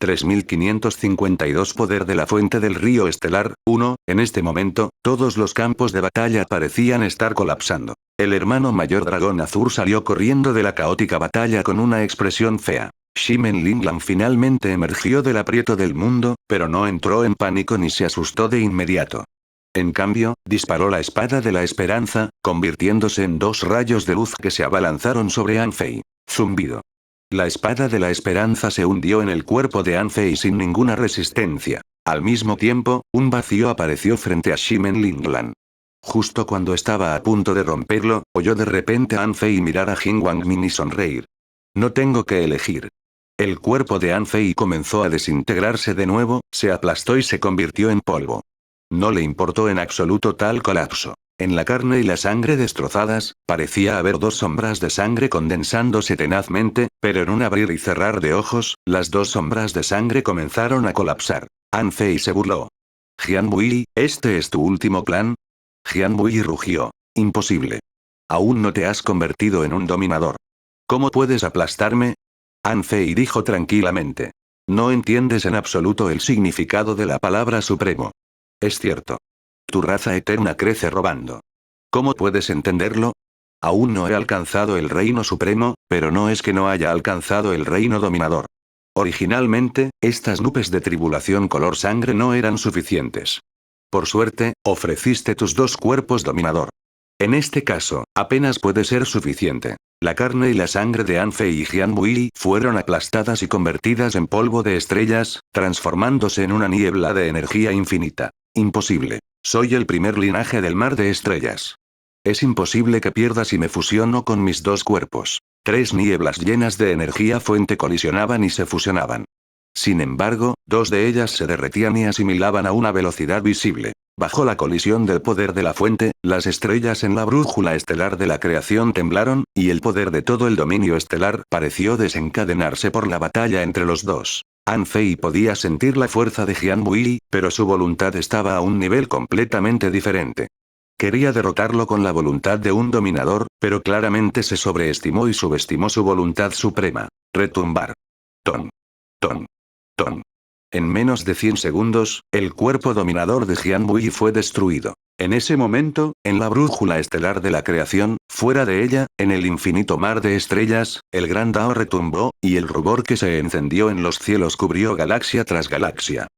3552 Poder de la fuente del río estelar. 1. En este momento, todos los campos de batalla parecían estar colapsando. El hermano mayor dragón azul salió corriendo de la caótica batalla con una expresión fea. Shimen Linglan finalmente emergió del aprieto del mundo, pero no entró en pánico ni se asustó de inmediato. En cambio, disparó la espada de la esperanza, convirtiéndose en dos rayos de luz que se abalanzaron sobre Anfei. Zumbido. La espada de la esperanza se hundió en el cuerpo de Anfei sin ninguna resistencia. Al mismo tiempo, un vacío apareció frente a Shimen Linglan. Justo cuando estaba a punto de romperlo, oyó de repente a Anfei mirar a Jin Wangmin y sonreír. No tengo que elegir. El cuerpo de Anfei comenzó a desintegrarse de nuevo, se aplastó y se convirtió en polvo. No le importó en absoluto tal colapso. En la carne y la sangre destrozadas, parecía haber dos sombras de sangre condensándose tenazmente, pero en un abrir y cerrar de ojos, las dos sombras de sangre comenzaron a colapsar. Anfei se burló. Jian Bui, ¿este es tu último plan? Jian Bui rugió. Imposible. Aún no te has convertido en un dominador. ¿Cómo puedes aplastarme? Anfei dijo tranquilamente. No entiendes en absoluto el significado de la palabra supremo. Es cierto. Tu raza eterna crece robando. ¿Cómo puedes entenderlo? Aún no he alcanzado el reino supremo, pero no es que no haya alcanzado el reino dominador. Originalmente, estas nubes de tribulación color sangre no eran suficientes. Por suerte, ofreciste tus dos cuerpos dominador. En este caso, apenas puede ser suficiente. La carne y la sangre de Anfei y Jian Bui fueron aplastadas y convertidas en polvo de estrellas, transformándose en una niebla de energía infinita. Imposible. Soy el primer linaje del mar de estrellas. Es imposible que pierda si me fusiono con mis dos cuerpos. Tres nieblas llenas de energía fuente colisionaban y se fusionaban. Sin embargo, dos de ellas se derretían y asimilaban a una velocidad visible. Bajo la colisión del poder de la fuente, las estrellas en la brújula estelar de la creación temblaron, y el poder de todo el dominio estelar pareció desencadenarse por la batalla entre los dos. Anfei podía sentir la fuerza de Jian Bui, pero su voluntad estaba a un nivel completamente diferente. Quería derrotarlo con la voluntad de un dominador, pero claramente se sobreestimó y subestimó su voluntad suprema. Retumbar. Ton. Ton. Ton. En menos de 100 segundos, el cuerpo dominador de Jian Bui fue destruido. En ese momento, en la brújula estelar de la creación, fuera de ella, en el infinito mar de estrellas, el gran Dao retumbó, y el rubor que se encendió en los cielos cubrió galaxia tras galaxia.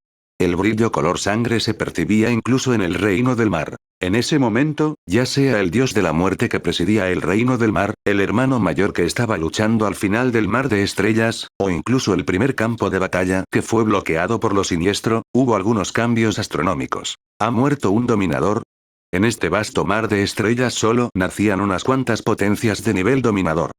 El brillo color sangre se percibía incluso en el reino del mar. En ese momento, ya sea el dios de la muerte que presidía el reino del mar, el hermano mayor que estaba luchando al final del mar de estrellas, o incluso el primer campo de batalla que fue bloqueado por lo siniestro, hubo algunos cambios astronómicos. ¿Ha muerto un dominador? En este vasto mar de estrellas solo nacían unas cuantas potencias de nivel dominador.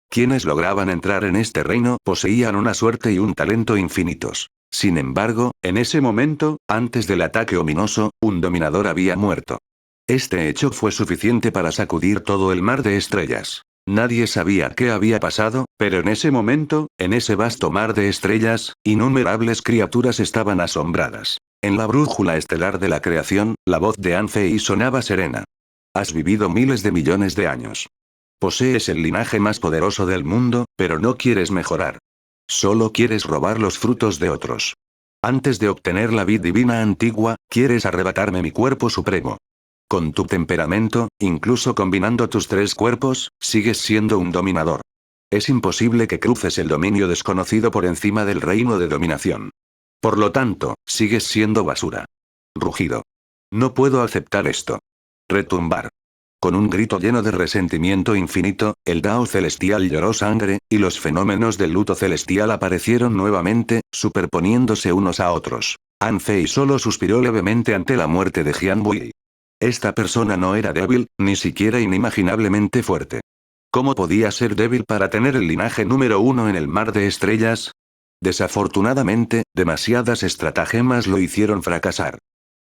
Quienes lograban entrar en este reino poseían una suerte y un talento infinitos. Sin embargo, en ese momento, antes del ataque ominoso, un dominador había muerto. Este hecho fue suficiente para sacudir todo el mar de estrellas. Nadie sabía qué había pasado, pero en ese momento, en ese vasto mar de estrellas, innumerables criaturas estaban asombradas. En la brújula estelar de la creación, la voz de Anfei sonaba serena. Has vivido miles de millones de años. Posees el linaje más poderoso del mundo, pero no quieres mejorar. Solo quieres robar los frutos de otros. Antes de obtener la vid divina antigua, quieres arrebatarme mi cuerpo supremo. Con tu temperamento, incluso combinando tus tres cuerpos, sigues siendo un dominador. Es imposible que cruces el dominio desconocido por encima del reino de dominación. Por lo tanto, sigues siendo basura. Rugido. No puedo aceptar esto. Retumbar. Con un grito lleno de resentimiento infinito, el Dao celestial lloró sangre, y los fenómenos del luto celestial aparecieron nuevamente, superponiéndose unos a otros. Anfei solo suspiró levemente ante la muerte de Jian Bui. Esta persona no era débil, ni siquiera inimaginablemente fuerte. ¿Cómo podía ser débil para tener el linaje número 1 en el mar de estrellas? Desafortunadamente, demasiadas estratagemas lo hicieron fracasar.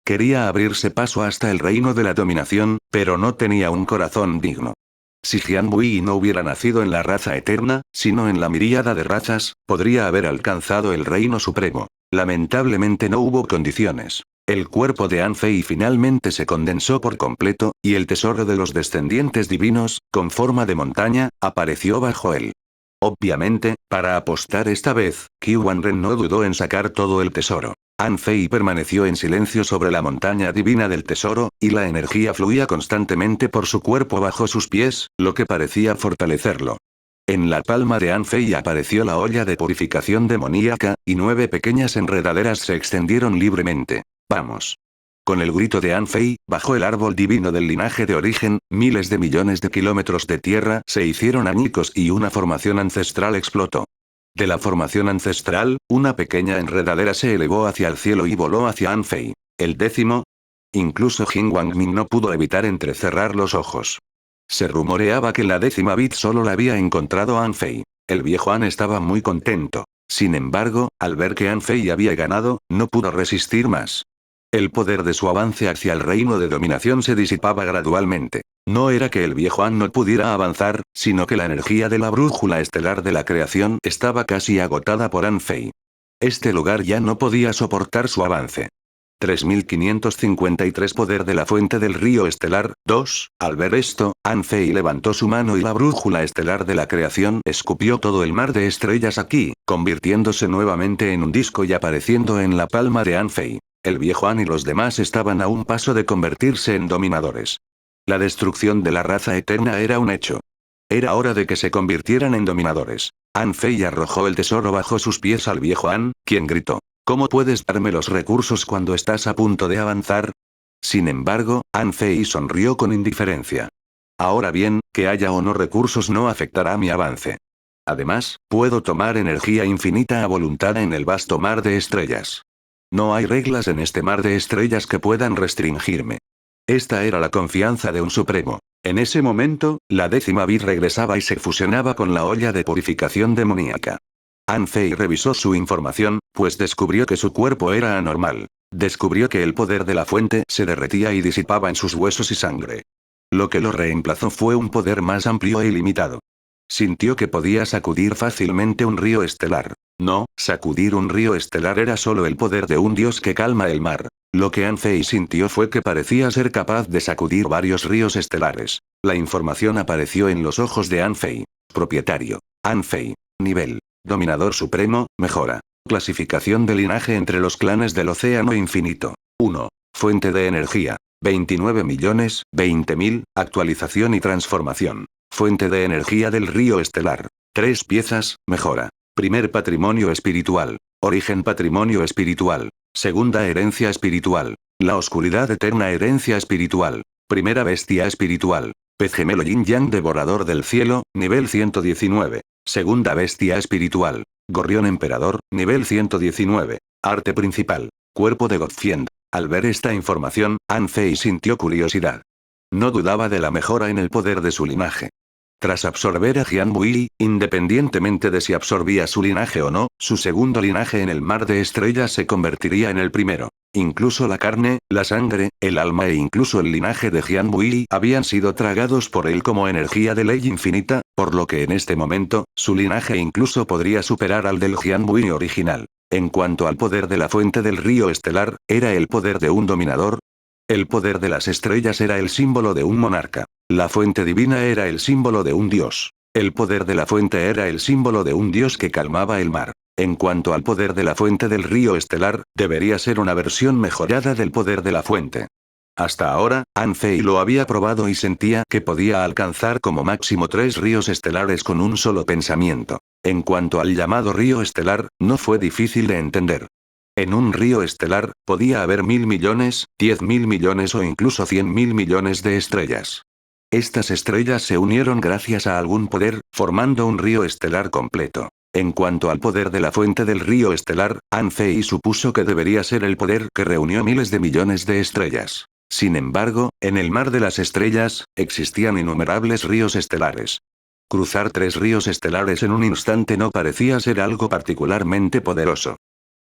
Quería abrirse paso hasta el reino de la dominación, pero no tenía un corazón digno. Si Jian Bui no hubiera nacido en la raza eterna, sino en la miríada de razas, podría haber alcanzado el reino supremo. Lamentablemente no hubo condiciones. El cuerpo de Anfei finalmente se condensó por completo, y el tesoro de los descendientes divinos, con forma de montaña, apareció bajo él. Obviamente, para apostar esta vez, Qian Ren no dudó en sacar todo el tesoro. An Fei permaneció en silencio sobre la montaña divina del tesoro, y la energía fluía constantemente por su cuerpo bajo sus pies, lo que parecía fortalecerlo. En la palma de An Fei apareció la olla de purificación demoníaca, y 9 pequeñas enredaderas se extendieron libremente. ¡Vamos! Con el grito de An Fei, bajo el árbol divino del linaje de origen, miles de millones de kilómetros de tierra se hicieron añicos y una formación ancestral explotó. De la formación ancestral, una pequeña enredadera se elevó hacia el cielo y voló hacia An Fei. El 10º. Incluso Jin Wangmin no pudo evitar entrecerrar los ojos. Se rumoreaba que la 10ª bit solo la había encontrado An Fei. El viejo An estaba muy contento. Sin embargo, al ver que An Fei había ganado, no pudo resistir más. El poder de su avance hacia el reino de dominación se disipaba gradualmente. No era que el viejo An no pudiera avanzar, sino que la energía de la brújula estelar de la creación estaba casi agotada por An Fei. Este lugar ya no podía soportar su avance. 3553 Poder de la fuente del río estelar, 2. Al ver esto, An Fei levantó su mano y la brújula estelar de la creación escupió todo el mar de estrellas aquí, convirtiéndose nuevamente en un disco y apareciendo en la palma de An Fei. El viejo An y los demás estaban a un paso de convertirse en dominadores. La destrucción de la raza eterna era un hecho. Era hora de que se convirtieran en dominadores. An Fei arrojó el tesoro bajo sus pies al viejo An, quien gritó: ¿Cómo puedes darme los recursos cuando estás a punto de avanzar? Sin embargo, An Fei sonrió con indiferencia. Ahora bien, que haya o no recursos no afectará mi avance. Además, puedo tomar energía infinita a voluntad en el vasto mar de estrellas. No hay reglas en este mar de estrellas que puedan restringirme. Esta era la confianza de un supremo. En ese momento, la 10ª bit regresaba y se fusionaba con la olla de purificación demoníaca. An Fei revisó su información, pues descubrió que su cuerpo era anormal. Descubrió que el poder de la fuente se derretía y disipaba en sus huesos y sangre. Lo que lo reemplazó fue un poder más amplio e ilimitado. Sintió que podía sacudir fácilmente un río estelar. No, sacudir un río estelar era solo el poder de un dios que calma el mar. Lo que An Fei sintió fue que parecía ser capaz de sacudir varios ríos estelares. La información apareció en los ojos de An Fei. Propietario. An Fei. Nivel. Dominador supremo, mejora. Clasificación de linaje entre los clanes del océano infinito. 1. Fuente de energía. 29.020.000, actualización y transformación. Fuente de energía del río estelar. 3 piezas, mejora. Primer patrimonio espiritual. Origen patrimonio espiritual. Segunda herencia espiritual. La oscuridad eterna herencia espiritual. Primera bestia espiritual. Pez gemelo yin yang devorador del cielo, nivel 119. Segunda bestia espiritual. Gorrión emperador, nivel 119. Arte principal. Cuerpo de Godfiend. Al ver esta información, An Fei sintió curiosidad. No dudaba de la mejora en el poder de su linaje. Tras absorber a Jian Wei, independientemente de si absorbía su linaje o no, su segundo linaje en el mar de estrellas se convertiría en el primero. Incluso la carne, la sangre, el alma e incluso el linaje de Jian Wei habían sido tragados por él como energía de ley infinita, por lo que en este momento, su linaje incluso podría superar al del Jian Wei original. En cuanto al poder de la fuente del río estelar, era el poder de un dominador. El poder de las estrellas era el símbolo de un monarca. La fuente divina era el símbolo de un dios. El poder de la fuente era el símbolo de un dios que calmaba el mar. En cuanto al poder de la fuente del río estelar, debería ser una versión mejorada del poder de la fuente. Hasta ahora, An Fei lo había probado y sentía que podía alcanzar como máximo 3 ríos estelares con un solo pensamiento. En cuanto al llamado río estelar, no fue difícil de entender. En un río estelar, podía haber 1.000 millones, 10.000 millones o incluso 100.000 millones de estrellas. Estas estrellas se unieron gracias a algún poder, formando un río estelar completo. En cuanto al poder de la fuente del río estelar, An Fei supuso que debería ser el poder que reunió miles de millones de estrellas. Sin embargo, en el mar de las estrellas, existían innumerables ríos estelares. Cruzar 3 ríos estelares en un instante no parecía ser algo particularmente poderoso.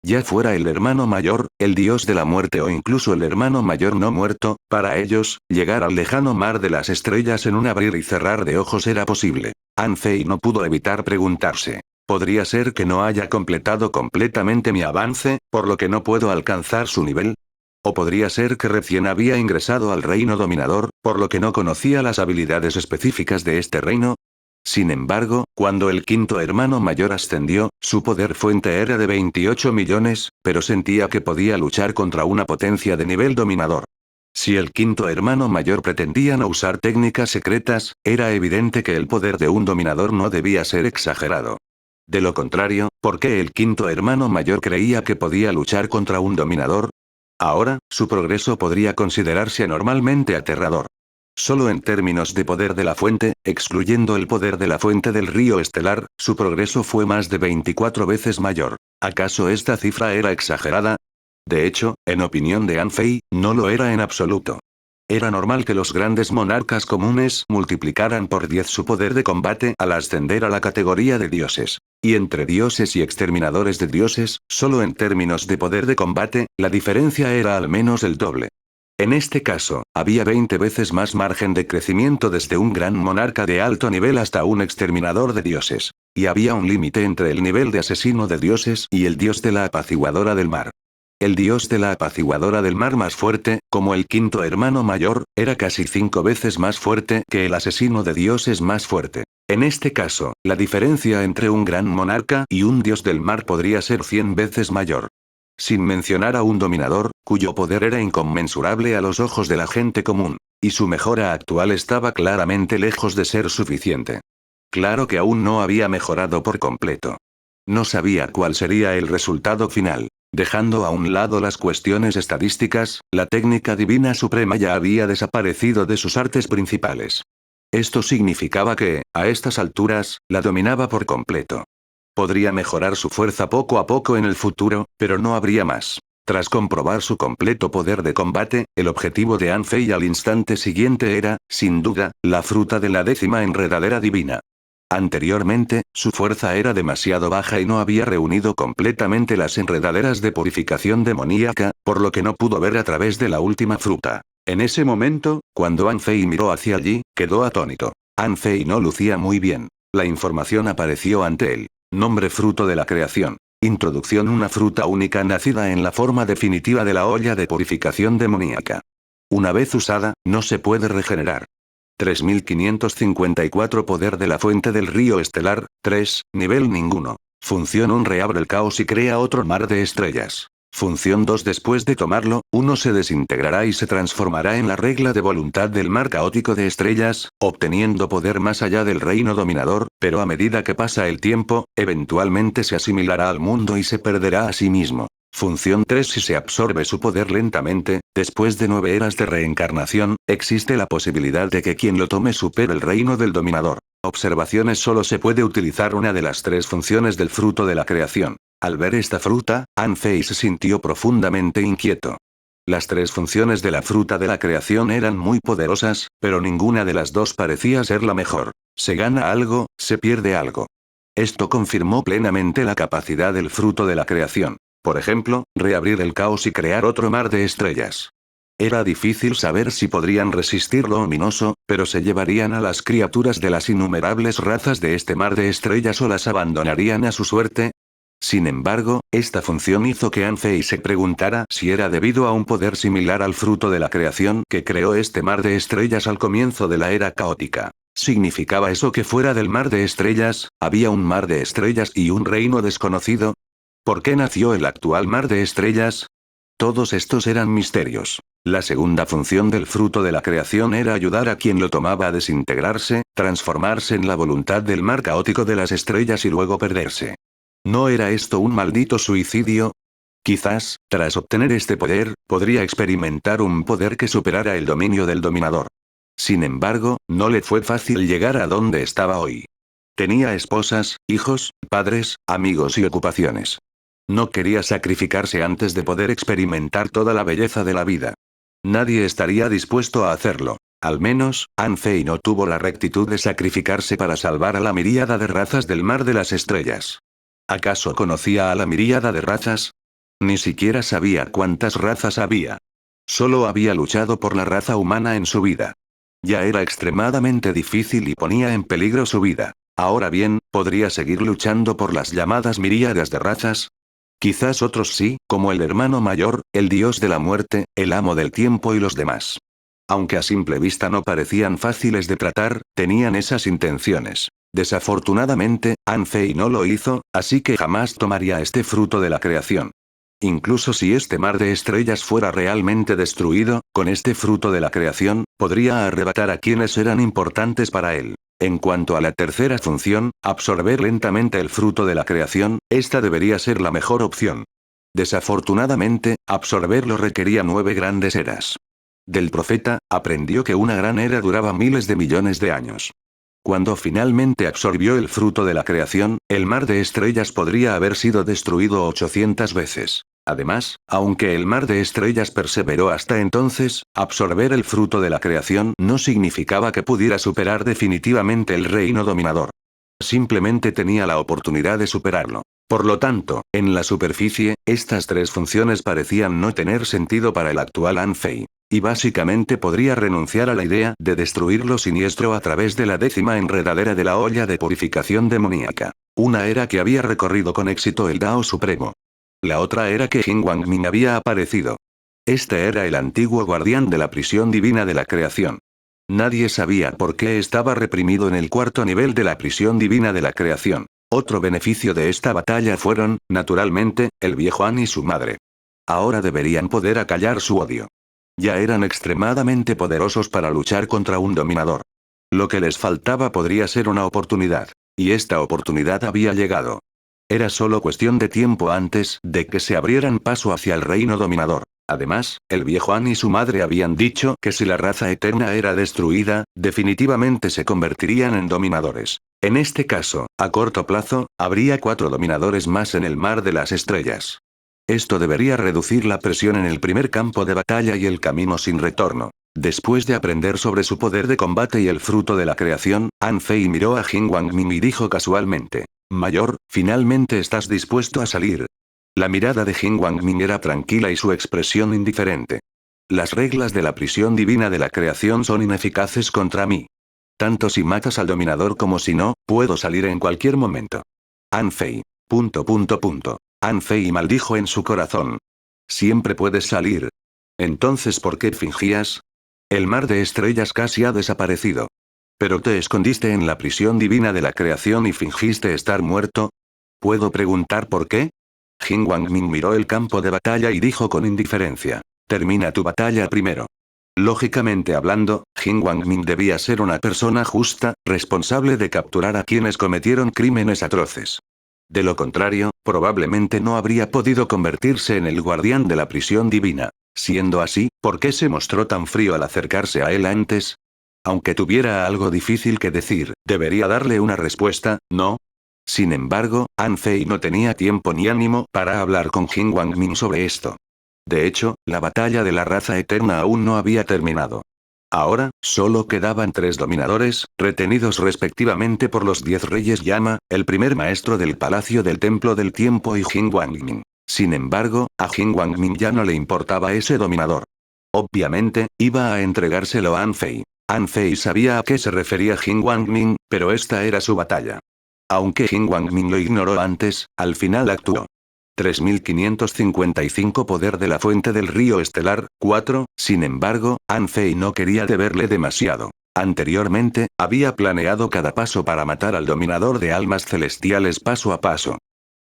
Ya fuera el hermano mayor, el dios de la muerte o incluso el hermano mayor no muerto, para ellos, llegar al lejano mar de las estrellas en un abrir y cerrar de ojos era posible. An Fei no pudo evitar preguntarse. ¿Podría ser que no haya completado completamente mi avance, por lo que no puedo alcanzar su nivel? ¿O podría ser que recién había ingresado al reino dominador, por lo que no conocía las habilidades específicas de este reino? Sin embargo, cuando el quinto hermano mayor ascendió, su poder fuente era de 28 millones, pero sentía que podía luchar contra una potencia de nivel dominador. Si el quinto hermano mayor pretendía no usar técnicas secretas, era evidente que el poder de un dominador no debía ser exagerado. De lo contrario, ¿por qué el quinto hermano mayor creía que podía luchar contra un dominador? Ahora, su progreso podría considerarse anormalmente aterrador. Solo en términos de poder de la fuente, excluyendo el poder de la fuente del río estelar, su progreso fue más de 24 veces mayor. ¿Acaso esta cifra era exagerada? De hecho, en opinión de Anfei, no lo era en absoluto. Era normal que los grandes monarcas comunes multiplicaran por 10 su poder de combate al ascender a la categoría de dioses. Y entre dioses y exterminadores de dioses, solo en términos de poder de combate, la diferencia era al menos el doble. En este caso, había 20 veces más margen de crecimiento desde un gran monarca de alto nivel hasta un exterminador de dioses. Y había un límite entre el nivel de asesino de dioses y el dios de la apaciguadora del mar. El dios de la apaciguadora del mar más fuerte, como el quinto hermano mayor, era casi 5 veces más fuerte que el asesino de dioses más fuerte. En este caso, la diferencia entre un gran monarca y un dios del mar podría ser 100 veces mayor. Sin mencionar a un dominador, cuyo poder era inconmensurable a los ojos de la gente común. Y su mejora actual estaba claramente lejos de ser suficiente. Claro que aún no había mejorado por completo. No sabía cuál sería el resultado final. Dejando a un lado las cuestiones estadísticas, la técnica divina suprema ya había desaparecido de sus artes principales. Esto significaba que, a estas alturas, la dominaba por completo. Podría mejorar su fuerza poco a poco en el futuro, pero no habría más. Tras comprobar su completo poder de combate, el objetivo de Anfei al instante siguiente era, sin duda, la fruta de la 10ª enredadera divina. Anteriormente, su fuerza era demasiado baja y no había reunido completamente las enredaderas de purificación demoníaca, por lo que no pudo ver a través de la última fruta. En ese momento, cuando Anfei miró hacia allí, quedó atónito. Anfei no lucía muy bien. La información apareció ante él. Nombre fruto de la creación. Introducción: una fruta única nacida en la forma definitiva de la olla de purificación demoníaca. Una vez usada, no se puede regenerar. 3554 Poder de la fuente del río estelar, 3, nivel ninguno. Función 1: reabre el caos y crea otro mar de estrellas. Función 2: después de tomarlo, uno se desintegrará y se transformará en la regla de voluntad del mar caótico de estrellas, obteniendo poder más allá del reino dominador, pero a medida que pasa el tiempo, eventualmente se asimilará al mundo y se perderá a sí mismo. Función 3: si se absorbe su poder lentamente, después de 9 eras de reencarnación, existe la posibilidad de que quien lo tome supere el reino del dominador. Observaciones: solo se puede utilizar una de las 3 funciones del fruto de la creación. Al ver esta fruta, Anfei se sintió profundamente inquieto. Las 3 funciones de la fruta de la creación eran muy poderosas, pero ninguna de las dos parecía ser la mejor. Se gana algo, se pierde algo. Esto confirmó plenamente la capacidad del fruto de la creación. Por ejemplo, reabrir el caos y crear otro mar de estrellas. Era difícil saber si podrían resistir lo ominoso, pero se llevarían a las criaturas de las innumerables razas de este mar de estrellas o las abandonarían a su suerte. Sin embargo, esta función hizo que Anfei se preguntara si era debido a un poder similar al fruto de la creación que creó este mar de estrellas al comienzo de la era caótica. ¿Significaba eso que fuera del mar de estrellas, había un mar de estrellas y un reino desconocido? ¿Por qué nació el actual mar de estrellas? Todos estos eran misterios. La segunda función del fruto de la creación era ayudar a quien lo tomaba a desintegrarse, transformarse en la voluntad del mar caótico de las estrellas y luego perderse. ¿No era esto un maldito suicidio? Quizás, tras obtener este poder, podría experimentar un poder que superara el dominio del dominador. Sin embargo, no le fue fácil llegar a donde estaba hoy. Tenía esposas, hijos, padres, amigos y ocupaciones. No quería sacrificarse antes de poder experimentar toda la belleza de la vida. Nadie estaría dispuesto a hacerlo. Al menos, Anfei no tuvo la rectitud de sacrificarse para salvar a la miríada de razas del mar de las estrellas. ¿Acaso conocía a la miríada de razas? Ni siquiera sabía cuántas razas había. Solo había luchado por la raza humana en su vida. Ya era extremadamente difícil y ponía en peligro su vida. Ahora bien, ¿podría seguir luchando por las llamadas miríadas de razas? Quizás otros sí, como el hermano mayor, el dios de la muerte, el amo del tiempo y los demás. Aunque a simple vista no parecían fáciles de tratar, tenían esas intenciones. Desafortunadamente, Anfei no lo hizo, así que jamás tomaría este fruto de la creación. Incluso si este mar de estrellas fuera realmente destruido, con este fruto de la creación, podría arrebatar a quienes eran importantes para él. En cuanto a la tercera función, absorber lentamente el fruto de la creación, esta debería ser la mejor opción. Desafortunadamente, absorberlo requería 9 grandes eras. Del profeta, aprendió que una gran era duraba miles de millones de años. Cuando finalmente absorbió el fruto de la creación, el mar de estrellas podría haber sido destruido 800 veces. Además, aunque el mar de estrellas perseveró hasta entonces, absorber el fruto de la creación no significaba que pudiera superar definitivamente el reino dominador. Simplemente tenía la oportunidad de superarlo. Por lo tanto, en la superficie, estas tres funciones parecían no tener sentido para el actual Anfei. Y básicamente podría renunciar a la idea de destruir lo siniestro a través de la 10ª enredadera de la olla de purificación demoníaca. Una era que había recorrido con éxito el Dao Supremo. La otra era que Jin Wangmin había aparecido. Este era el antiguo guardián de la prisión divina de la creación. Nadie sabía por qué estaba reprimido en el cuarto nivel de la prisión divina de la creación. Otro beneficio de esta batalla fueron, naturalmente, el viejo An y su madre. Ahora deberían poder acallar su odio. Ya eran extremadamente poderosos para luchar contra un dominador. Lo que les faltaba podría ser una oportunidad. Y esta oportunidad había llegado. Era solo cuestión de tiempo antes de que se abrieran paso hacia el reino dominador. Además, el viejo An y su madre habían dicho que si la raza eterna era destruida, definitivamente se convertirían en dominadores. En este caso, a corto plazo, habría 4 dominadores más en el mar de las estrellas. Esto debería reducir la presión en el primer campo de batalla y el camino sin retorno. Después de aprender sobre su poder de combate y el fruto de la creación, Anfei miró a Jin Wangmin y dijo casualmente: «Mayor, finalmente estás dispuesto a salir». La mirada de Jin Wangmin era tranquila y su expresión indiferente. «Las reglas de la prisión divina de la creación son ineficaces contra mí. Tanto si matas al dominador como si no, puedo salir en cualquier momento». Anfei. Anfei maldijo en su corazón. «Siempre puedes salir. Entonces, ¿por qué fingías? El mar de estrellas casi ha desaparecido. Pero te escondiste en la prisión divina de la creación y fingiste estar muerto. ¿Puedo preguntar por qué?» Jin Wangmin miró el campo de batalla y dijo con indiferencia: «Termina tu batalla primero». Lógicamente hablando, Jin Wangmin debía ser una persona justa, responsable de capturar a quienes cometieron crímenes atroces. De lo contrario, probablemente no habría podido convertirse en el guardián de la prisión divina. Siendo así, ¿por qué se mostró tan frío al acercarse a él antes? Aunque tuviera algo difícil que decir, debería darle una respuesta, ¿no? Sin embargo, Anfei no tenía tiempo ni ánimo para hablar con Jin Wangmin sobre esto. De hecho, la batalla de la raza eterna aún no había terminado. Ahora, solo quedaban 3 dominadores, retenidos respectivamente por los 10 reyes llama, el primer maestro del palacio del templo del tiempo y Jin Wangmin. Sin embargo, a Jin Wangmin ya no le importaba ese dominador. Obviamente, iba a entregárselo a Anfei. Anfei sabía a qué se refería Jin Wangmin, pero esta era su batalla. Aunque Jin Wangmin lo ignoró antes, al final actuó. 3555 Poder de la fuente del río estelar, 4, sin embargo, Anfei no quería deberle demasiado. Anteriormente, había planeado cada paso para matar al dominador de almas celestiales paso a paso.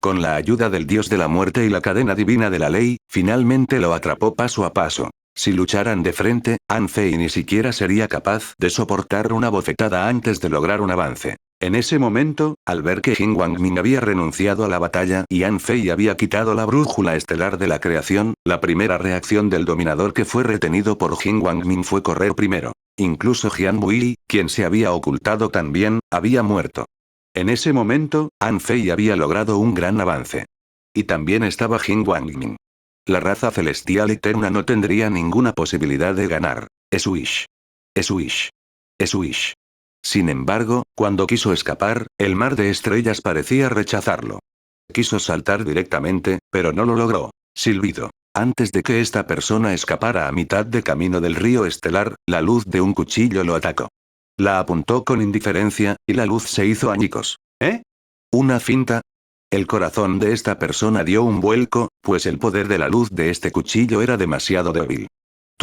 Con la ayuda del dios de la muerte y la cadena divina de la ley, finalmente lo atrapó paso a paso. Si lucharan de frente, Anfei ni siquiera sería capaz de soportar una bofetada antes de lograr un avance. En ese momento, al ver que Jin Wangmin había renunciado a la batalla y Anfei había quitado la brújula estelar de la creación, la primera reacción del dominador que fue retenido por Jin Wangmin fue correr primero. Incluso Jian Bui, quien se había ocultado también, había muerto. En ese momento, Anfei había logrado un gran avance. Y también estaba Jin Wangmin. La raza celestial eterna no tendría ninguna posibilidad de ganar. Eswish. Eswish. Eswish. Sin embargo, cuando quiso escapar, el mar de estrellas parecía rechazarlo. Quiso saltar directamente, pero no lo logró. Silbido. Antes de que esta persona escapara a mitad de camino del río estelar, la luz de un cuchillo lo atacó. La apuntó con indiferencia, y la luz se hizo añicos. ¿Eh? ¿Una finta? El corazón de esta persona dio un vuelco, pues el poder de la luz de este cuchillo era demasiado débil.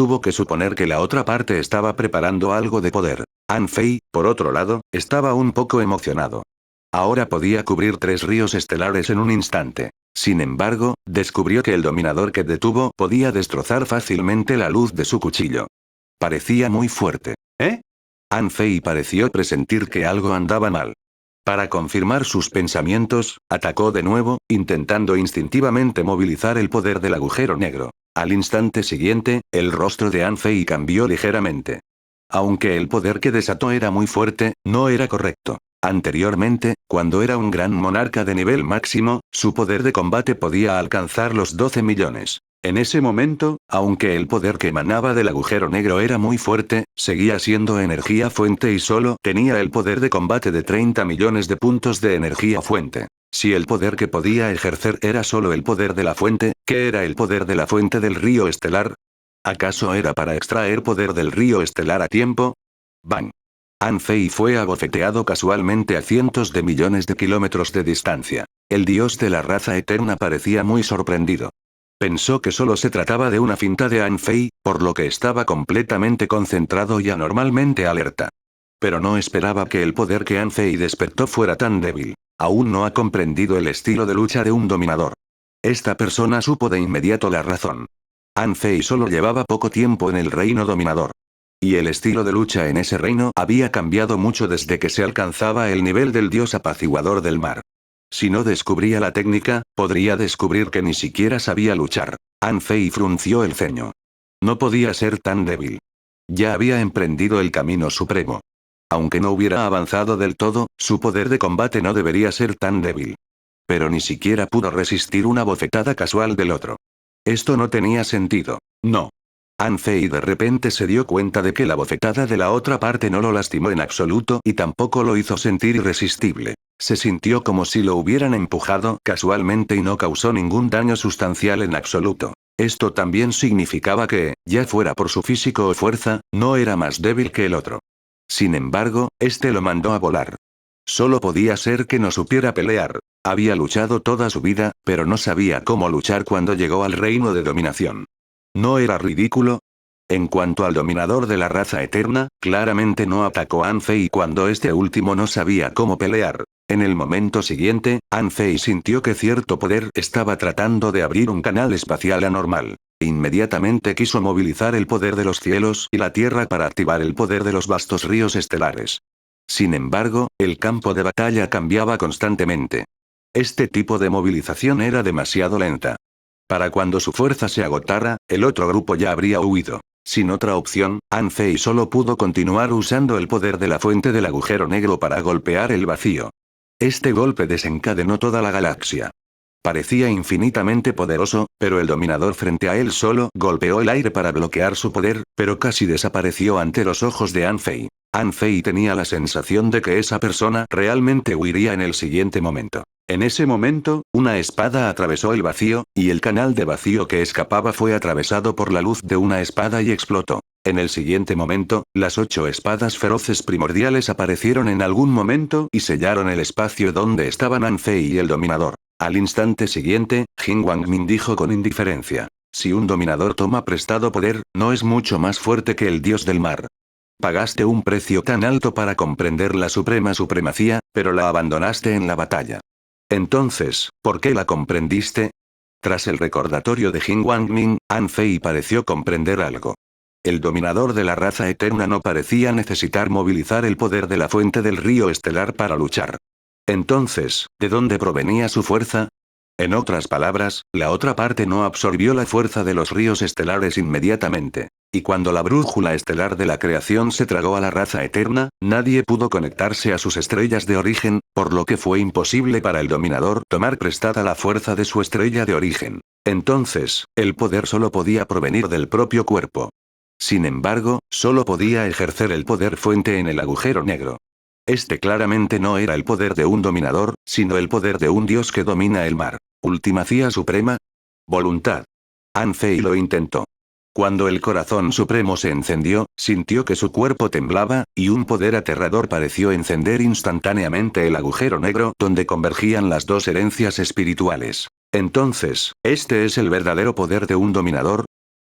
tuvo que suponer que la otra parte estaba preparando algo de poder. An Fei, por otro lado, estaba un poco emocionado. Ahora podía cubrir 3 ríos estelares en un instante. Sin embargo, descubrió que el dominador que detuvo podía destrozar fácilmente la luz de su cuchillo. Parecía muy fuerte. ¿Eh? An Fei pareció presentir que algo andaba mal. Para confirmar sus pensamientos, atacó de nuevo, intentando instintivamente movilizar el poder del agujero negro. Al instante siguiente, el rostro de An Fei cambió ligeramente. Aunque el poder que desató era muy fuerte, no era correcto. Anteriormente, cuando era un gran monarca de nivel máximo, su poder de combate podía alcanzar los 12 millones. En ese momento, aunque el poder que emanaba del agujero negro era muy fuerte, seguía siendo energía fuente y solo tenía el poder de combate de 30 millones de puntos de energía fuente. Si el poder que podía ejercer era solo el poder de la fuente, ¿qué era el poder de la fuente del río estelar? ¿Acaso era para extraer poder del río estelar a tiempo? ¡Bang! An Fei fue abofeteado casualmente a cientos de millones de kilómetros de distancia. El dios de la raza eterna parecía muy sorprendido. Pensó que solo se trataba de una finta de An Fei, por lo que estaba completamente concentrado y anormalmente alerta. Pero no esperaba que el poder que An Fei despertó fuera tan débil. Aún no ha comprendido el estilo de lucha de un dominador. Esta persona supo de inmediato la razón. An Fei solo llevaba poco tiempo en el reino dominador. Y el estilo de lucha en ese reino había cambiado mucho desde que se alcanzaba el nivel del dios apaciguador del mar. Si no descubría la técnica, podría descubrir que ni siquiera sabía luchar. An Fei frunció el ceño. No podía ser tan débil. Ya había emprendido el camino supremo. Aunque no hubiera avanzado del todo, su poder de combate no debería ser tan débil. Pero ni siquiera pudo resistir una bofetada casual del otro. Esto no tenía sentido. No. An Fei de repente se dio cuenta de que la bofetada de la otra parte no lo lastimó en absoluto y tampoco lo hizo sentir irresistible. Se sintió como si lo hubieran empujado casualmente y no causó ningún daño sustancial en absoluto. Esto también significaba que, ya fuera por su físico o fuerza, no era más débil que el otro. Sin embargo, este lo mandó a volar. Solo podía ser que no supiera pelear. Había luchado toda su vida, pero no sabía cómo luchar cuando llegó al reino de dominación. ¿No era ridículo? En cuanto al dominador de la raza eterna, claramente no atacó a An Fei cuando este último no sabía cómo pelear. En el momento siguiente, An Fei sintió que cierto poder estaba tratando de abrir un canal espacial anormal. Inmediatamente quiso movilizar el poder de los cielos y la tierra para activar el poder de los vastos ríos estelares. Sin embargo, el campo de batalla cambiaba constantemente. Este tipo de movilización era demasiado lenta. Para cuando su fuerza se agotara, el otro grupo ya habría huido. Sin otra opción, An Fei solo pudo continuar usando el poder de la fuente del agujero negro para golpear el vacío. Este golpe desencadenó toda la galaxia. Parecía infinitamente poderoso, pero el dominador frente a él solo golpeó el aire para bloquear su poder, pero casi desapareció ante los ojos de An Fei. An Fei tenía la sensación de que esa persona realmente huiría en el siguiente momento. En ese momento, una espada atravesó el vacío, y el canal de vacío que escapaba fue atravesado por la luz de una espada y explotó. En el siguiente momento, las 8 espadas feroces primordiales aparecieron en algún momento y sellaron el espacio donde estaban An Fei y el dominador. Al instante siguiente, Jin Wangmin dijo con indiferencia: si un dominador toma prestado poder, no es mucho más fuerte que el dios del mar. Pagaste un precio tan alto para comprender la suprema supremacía, pero la abandonaste en la batalla. Entonces, ¿por qué la comprendiste? Tras el recordatorio de Jin Wangmin, An Fei pareció comprender algo. El dominador de la raza eterna no parecía necesitar movilizar el poder de la fuente del río estelar para luchar. Entonces, ¿de dónde provenía su fuerza? En otras palabras, la otra parte no absorbió la fuerza de los ríos estelares inmediatamente. Y cuando la brújula estelar de la creación se tragó a la raza eterna, nadie pudo conectarse a sus estrellas de origen, por lo que fue imposible para el dominador tomar prestada la fuerza de su estrella de origen. Entonces, el poder solo podía provenir del propio cuerpo. Sin embargo, solo podía ejercer el poder fuente en el agujero negro. Este claramente no era el poder de un dominador, sino el poder de un dios que domina el mar. ¿Ultimacía suprema? Voluntad. An Fei lo intentó. Cuando el corazón supremo se encendió, sintió que su cuerpo temblaba, y un poder aterrador pareció encender instantáneamente el agujero negro donde convergían las dos herencias espirituales. Entonces, ¿este es el verdadero poder de un dominador?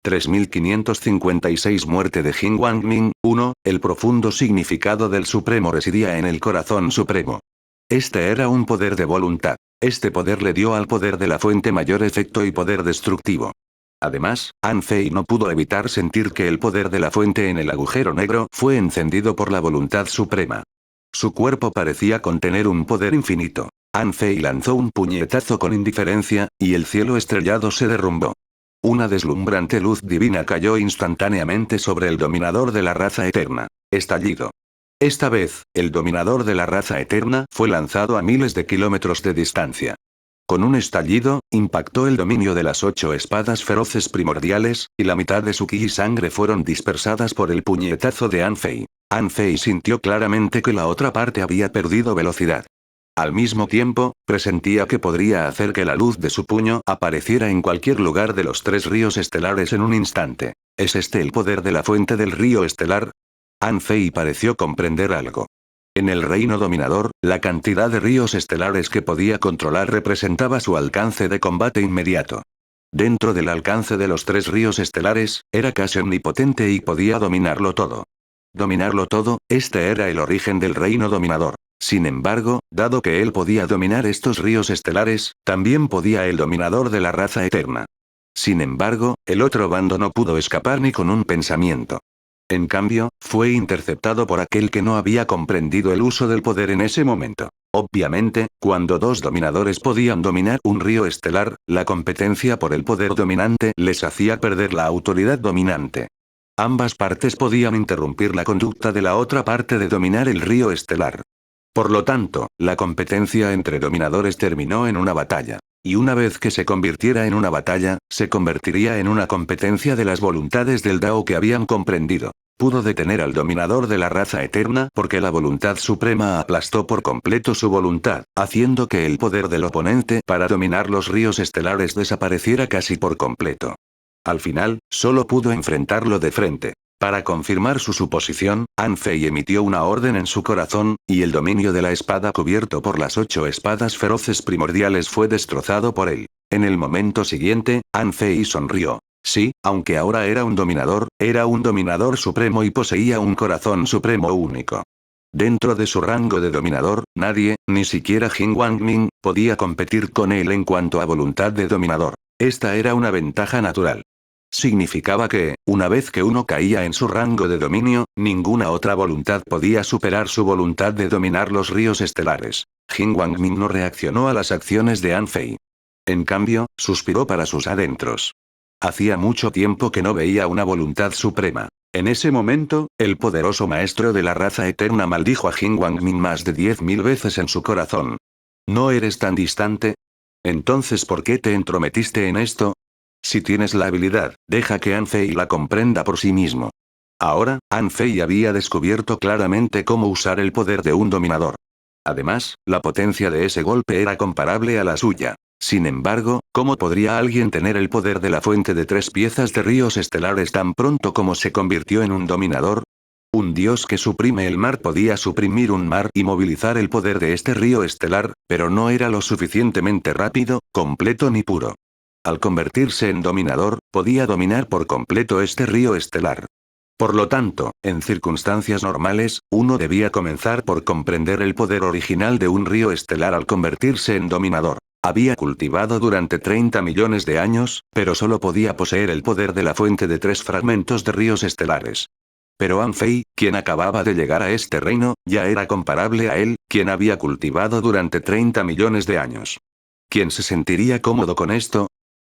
3556 Muerte de Jin Wangmin. 1. El profundo significado del Supremo residía en el Corazón Supremo. Este era un poder de voluntad. Este poder le dio al poder de la fuente mayor efecto y poder destructivo. Además, An Fei no pudo evitar sentir que el poder de la fuente en el agujero negro fue encendido por la voluntad suprema. Su cuerpo parecía contener un poder infinito. An Fei lanzó un puñetazo con indiferencia, y el cielo estrellado se derrumbó. Una deslumbrante luz divina cayó instantáneamente sobre el dominador de la raza eterna. Estallido. Esta vez, el dominador de la raza eterna fue lanzado a miles de kilómetros de distancia. Con un estallido, impactó el dominio de las 8 espadas feroces primordiales, y la mitad de su ki y sangre fueron dispersadas por el puñetazo de An Fei. An Fei sintió claramente que la otra parte había perdido velocidad. Al mismo tiempo, presentía que podría hacer que la luz de su puño apareciera en cualquier lugar de los 3 ríos estelares en un instante. ¿Es este el poder de la fuente del río estelar? An Fei pareció comprender algo. En el reino dominador, la cantidad de ríos estelares que podía controlar representaba su alcance de combate inmediato. Dentro del alcance de los 3 ríos estelares, era casi omnipotente y podía dominarlo todo. Dominarlo todo, este era el origen del reino dominador. Sin embargo, dado que él podía dominar estos ríos estelares, también podía el dominador de la raza eterna. Sin embargo, el otro bando no pudo escapar ni con un pensamiento. En cambio, fue interceptado por aquel que no había comprendido el uso del poder en ese momento. Obviamente, cuando 2 dominadores podían dominar un río estelar, la competencia por el poder dominante les hacía perder la autoridad dominante. Ambas partes podían interrumpir la conducta de la otra parte de dominar el río estelar. Por lo tanto, la competencia entre dominadores terminó en una batalla. Y una vez que se convirtiera en una batalla, se convertiría en una competencia de las voluntades del Dao que habían comprendido. Pudo detener al dominador de la raza eterna porque la voluntad suprema aplastó por completo su voluntad, haciendo que el poder del oponente para dominar los ríos estelares desapareciera casi por completo. Al final, solo pudo enfrentarlo de frente. Para confirmar su suposición, An Fei emitió una orden en su corazón, y el dominio de la espada cubierto por las 8 espadas feroces primordiales fue destrozado por él. En el momento siguiente, An Fei sonrió. Sí, aunque ahora era un dominador supremo y poseía un corazón supremo único. Dentro de su rango de dominador, nadie, ni siquiera Jin Wangmin, podía competir con él en cuanto a voluntad de dominador. Esta era una ventaja natural. Significaba que, una vez que uno caía en su rango de dominio, ninguna otra voluntad podía superar su voluntad de dominar los ríos estelares. Jin Wangmin no reaccionó a las acciones de An Fei. En cambio, suspiró para sus adentros. Hacía mucho tiempo que no veía una voluntad suprema. En ese momento, el poderoso maestro de la raza eterna maldijo a Jin Wangmin más de 10.000 veces en su corazón. ¿No eres tan distante? Entonces, ¿por qué te entrometiste en esto? Si tienes la habilidad, deja que An Fei la comprenda por sí mismo. Ahora, An Fei había descubierto claramente cómo usar el poder de un dominador. Además, la potencia de ese golpe era comparable a la suya. Sin embargo, ¿cómo podría alguien tener el poder de la fuente de 3 piezas de ríos estelares tan pronto como se convirtió en un dominador? Un dios que suprime el mar podía suprimir un mar y movilizar el poder de este río estelar, pero no era lo suficientemente rápido, completo ni puro. Al convertirse en dominador, podía dominar por completo este río estelar. Por lo tanto, en circunstancias normales, uno debía comenzar por comprender el poder original de un río estelar al convertirse en dominador. Había cultivado durante 30 millones de años, pero solo podía poseer el poder de la fuente de 3 fragmentos de ríos estelares. Pero An Fei, quien acababa de llegar a este reino, ya era comparable a él, quien había cultivado durante 30 millones de años. ¿Quién se sentiría cómodo con esto?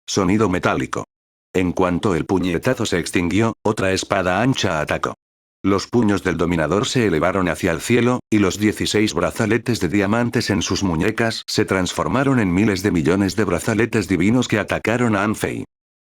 Sonido metálico. En cuanto el puñetazo se extinguió, otra espada ancha atacó. Los puños del dominador se elevaron hacia el cielo, y los 16 brazaletes de diamantes en sus muñecas se transformaron en miles de millones de brazaletes divinos que atacaron a An Fei.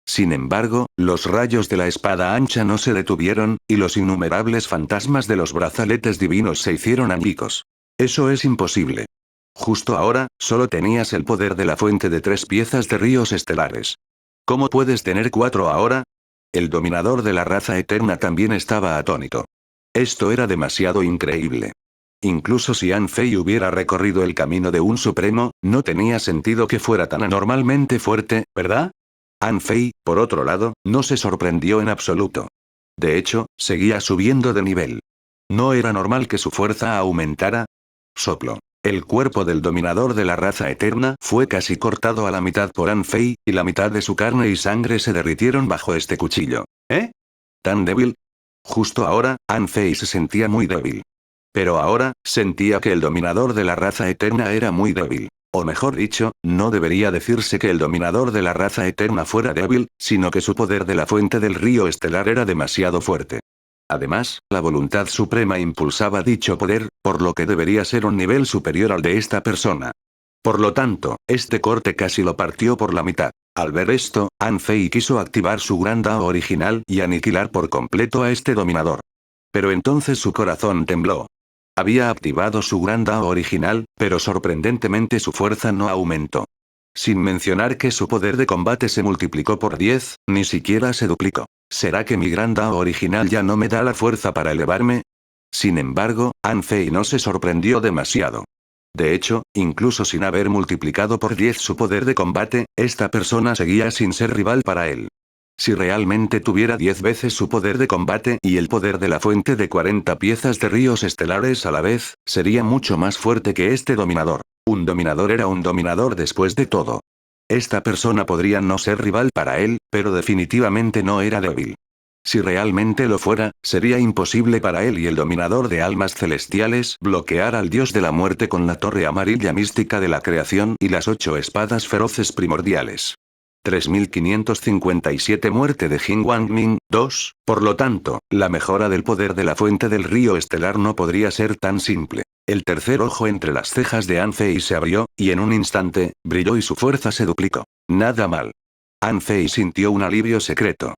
Sin embargo, los rayos de la espada ancha no se detuvieron, y los innumerables fantasmas de los brazaletes divinos se hicieron añicos. Eso es imposible. Justo ahora, solo tenías el poder de la fuente de 3 piezas de ríos estelares. ¿Cómo puedes tener 4 ahora? El dominador de la raza eterna también estaba atónito. Esto era demasiado increíble. Incluso si An Fei hubiera recorrido el camino de un supremo, no tenía sentido que fuera tan anormalmente fuerte, ¿verdad? Anfei, por otro lado, no se sorprendió en absoluto. De hecho, seguía subiendo de nivel. ¿No era normal que su fuerza aumentara? Soplo. El cuerpo del dominador de la raza eterna fue casi cortado a la mitad por Anfei, y la mitad de su carne y sangre se derritieron bajo este cuchillo. ¿Eh? ¿Tan débil? Justo ahora, Anfei se sentía muy débil. Pero ahora, sentía que el dominador de la raza eterna era muy débil. O mejor dicho, no debería decirse que el dominador de la raza eterna fuera débil, sino que su poder de la fuente del río estelar era demasiado fuerte. Además, la voluntad suprema impulsaba dicho poder, por lo que debería ser un nivel superior al de esta persona. Por lo tanto, este corte casi lo partió por la mitad. Al ver esto, Anfei quiso activar su gran Dao original y aniquilar por completo a este dominador. Pero entonces su corazón tembló. Había activado su gran Dao original, pero sorprendentemente su fuerza no aumentó. Sin mencionar que su poder de combate se multiplicó por 10, ni siquiera se duplicó. ¿Será que mi gran Dao original ya no me da la fuerza para elevarme? Sin embargo, Anfei no se sorprendió demasiado. De hecho, incluso sin haber multiplicado por 10 su poder de combate, esta persona seguía sin ser rival para él. Si realmente tuviera 10 veces su poder de combate y el poder de la fuente de 40 piezas de ríos estelares a la vez, sería mucho más fuerte que este dominador. Un dominador era un dominador después de todo. Esta persona podría no ser rival para él, pero definitivamente no era débil. Si realmente lo fuera, sería imposible para él y el dominador de almas celestiales bloquear al dios de la muerte con la torre amarilla mística de la creación y las 8 espadas feroces primordiales. 3557 Muerte de Jin Wangning, 2, por lo tanto, la mejora del poder de la fuente del río estelar no podría ser tan simple. El tercer ojo entre las cejas de Anfei se abrió, y en un instante, brilló y su fuerza se duplicó. Nada mal. Anfei sintió un alivio secreto.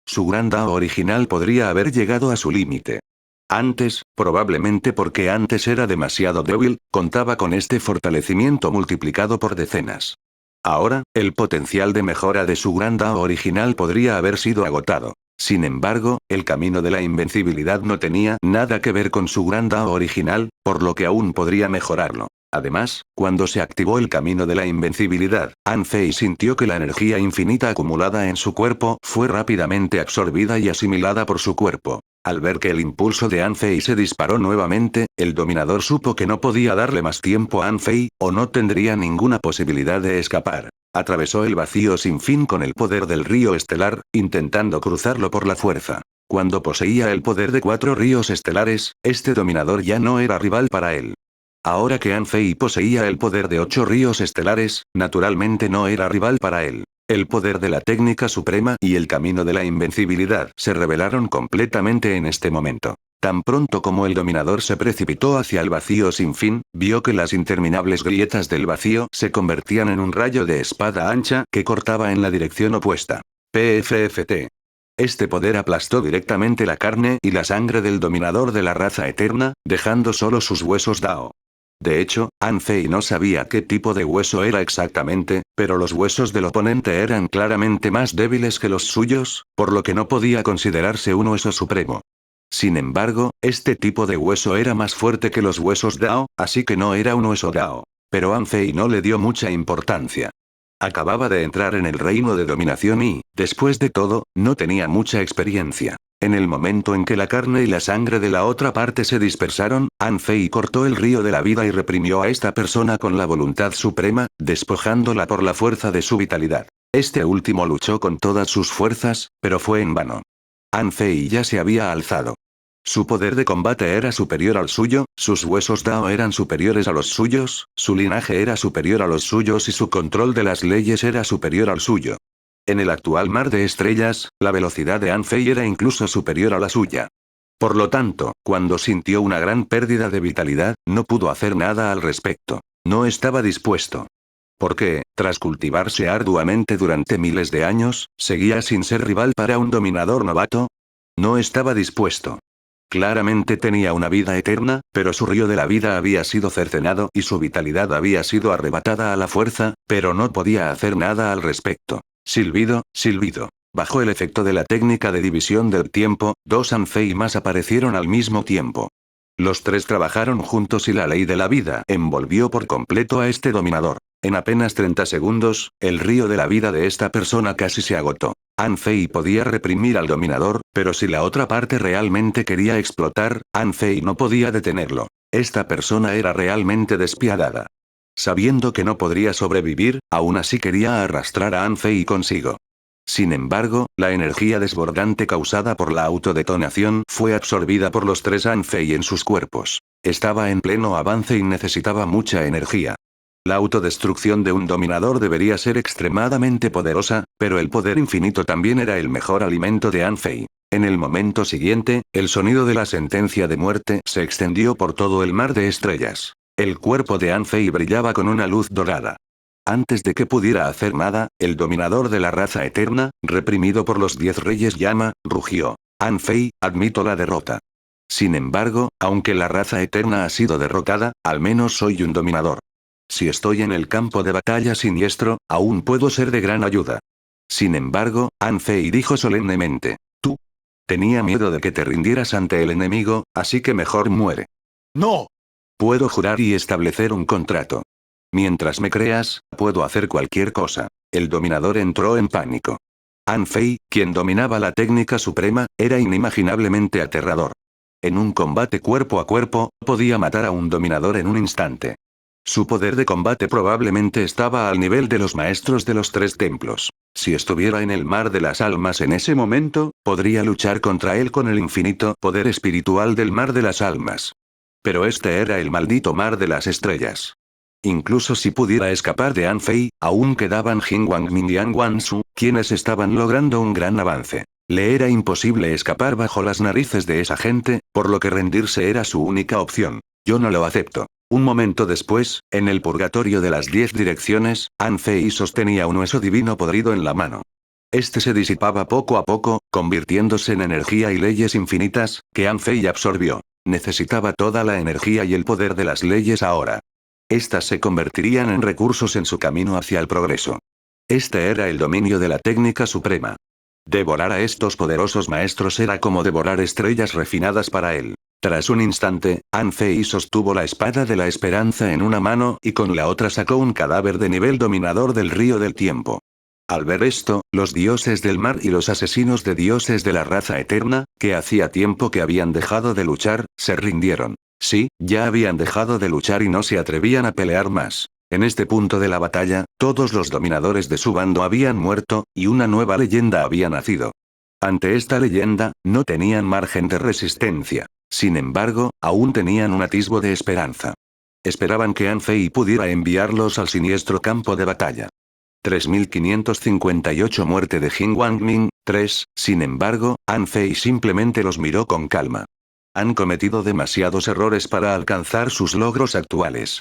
Su gran Dao original podría haber llegado a su límite. Antes, probablemente porque antes era demasiado débil, contaba con este fortalecimiento multiplicado por decenas. Ahora, el potencial de mejora de su gran Dao original podría haber sido agotado. Sin embargo, el camino de la invencibilidad no tenía nada que ver con su gran Dao original, por lo que aún podría mejorarlo. Además, cuando se activó el camino de la invencibilidad, Anfei sintió que la energía infinita acumulada en su cuerpo fue rápidamente absorbida y asimilada por su cuerpo. Al ver que el impulso de Anfei se disparó nuevamente, el dominador supo que no podía darle más tiempo a Anfei, o no tendría ninguna posibilidad de escapar. Atravesó el vacío sin fin con el poder del río estelar, intentando cruzarlo por la fuerza. Cuando poseía el poder de 4 ríos estelares, este dominador ya no era rival para él. Ahora que Anfei poseía el poder de 8 ríos estelares, naturalmente no era rival para él. El poder de la técnica suprema y el camino de la invencibilidad se revelaron completamente en este momento. Tan pronto como el dominador se precipitó hacia el vacío sin fin, vio que las interminables grietas del vacío se convertían en un rayo de espada ancha que cortaba en la dirección opuesta. PFFT. Este poder aplastó directamente la carne y la sangre del dominador de la raza eterna, dejando solo sus huesos Dao. De hecho, Anfei no sabía qué tipo de hueso era exactamente, pero los huesos del oponente eran claramente más débiles que los suyos, por lo que no podía considerarse un hueso supremo. Sin embargo, este tipo de hueso era más fuerte que los huesos Dao, así que no era un hueso Dao. Pero Anfei no le dio mucha importancia. Acababa de entrar en el reino de dominación y, después de todo, no tenía mucha experiencia. En el momento en que la carne y la sangre de la otra parte se dispersaron, Anfei cortó el río de la vida y reprimió a esta persona con la voluntad suprema, despojándola por la fuerza de su vitalidad. Este último luchó con todas sus fuerzas, pero fue en vano. Anfei ya se había alzado. Su poder de combate era superior al suyo, sus huesos Dao eran superiores a los suyos, su linaje era superior a los suyos y su control de las leyes era superior al suyo. En el actual mar de estrellas, la velocidad de Anfei era incluso superior a la suya. Por lo tanto, cuando sintió una gran pérdida de vitalidad, no pudo hacer nada al respecto. No estaba dispuesto. Porque, tras cultivarse arduamente durante miles de años, seguía sin ser rival para un dominador novato. No estaba dispuesto. Claramente tenía una vida eterna, pero su río de la vida había sido cercenado y su vitalidad había sido arrebatada a la fuerza, pero no podía hacer nada al respecto. Silbido, silbido. Bajo el efecto de la técnica de división del tiempo, 2 Anfei más aparecieron al mismo tiempo. Los 3 trabajaron juntos y la ley de la vida envolvió por completo a este dominador. En apenas 30 segundos, el río de la vida de esta persona casi se agotó. Anfei podía reprimir al dominador, pero si la otra parte realmente quería explotar, Anfei no podía detenerlo. Esta persona era realmente despiadada. Sabiendo que no podría sobrevivir, aún así quería arrastrar a Anfei consigo. Sin embargo, la energía desbordante causada por la autodetonación fue absorbida por los tres Anfei en sus cuerpos. Estaba en pleno avance y necesitaba mucha energía. La autodestrucción de un dominador debería ser extremadamente poderosa, pero el poder infinito también era el mejor alimento de Anfei. En el momento siguiente, el sonido de la sentencia de muerte se extendió por todo el mar de estrellas. El cuerpo de Anfei brillaba con una luz dorada. Antes de que pudiera hacer nada, el dominador de la raza eterna, reprimido por los 10 reyes llama, rugió. Anfei, admito la derrota. Sin embargo, aunque la raza eterna ha sido derrotada, al menos soy un dominador. Si estoy en el campo de batalla siniestro, aún puedo ser de gran ayuda. Sin embargo, Anfei dijo solemnemente. Tú. Tenía miedo de que te rindieras ante el enemigo, así que mejor muere. ¡No! Puedo jurar y establecer un contrato. Mientras me creas, puedo hacer cualquier cosa. El dominador entró en pánico. Anfei, quien dominaba la técnica suprema, era inimaginablemente aterrador. En un combate cuerpo a cuerpo, podía matar a un dominador en un instante. Su poder de combate probablemente estaba al nivel de los maestros de los 3 templos. Si estuviera en el mar de las almas en ese momento, podría luchar contra él con el infinito poder espiritual del mar de las almas. Pero este era el maldito mar de las estrellas. Incluso si pudiera escapar de Anfei, aún quedaban Jin Wangmin y An Wansu, quienes estaban logrando un gran avance. Le era imposible escapar bajo las narices de esa gente, por lo que rendirse era su única opción. Yo no lo acepto. Un momento después, en el purgatorio de las 10 direcciones, Anfei sostenía un hueso divino podrido en la mano. Este se disipaba poco a poco, convirtiéndose en energía y leyes infinitas, que Anfei absorbió. Necesitaba toda la energía y el poder de las leyes ahora. Estas se convertirían en recursos en su camino hacia el progreso. Este era el dominio de la técnica suprema. Devorar a estos poderosos maestros era como devorar estrellas refinadas para él. Tras un instante, Anfei sostuvo la espada de la esperanza en una mano y con la otra sacó un cadáver de nivel dominador del río del tiempo. Al ver esto, los dioses del mar y los asesinos de dioses de la raza eterna, que hacía tiempo que habían dejado de luchar, se rindieron. Sí, ya habían dejado de luchar y no se atrevían a pelear más. En este punto de la batalla, todos los dominadores de su bando habían muerto, y una nueva leyenda había nacido. Ante esta leyenda, no tenían margen de resistencia. Sin embargo, aún tenían un atisbo de esperanza. Esperaban que Anfei pudiera enviarlos al siniestro campo de batalla. 3558 Muerte de Jin Wangmin, 3, sin embargo, Anfei simplemente los miró con calma. Han cometido demasiados errores para alcanzar sus logros actuales.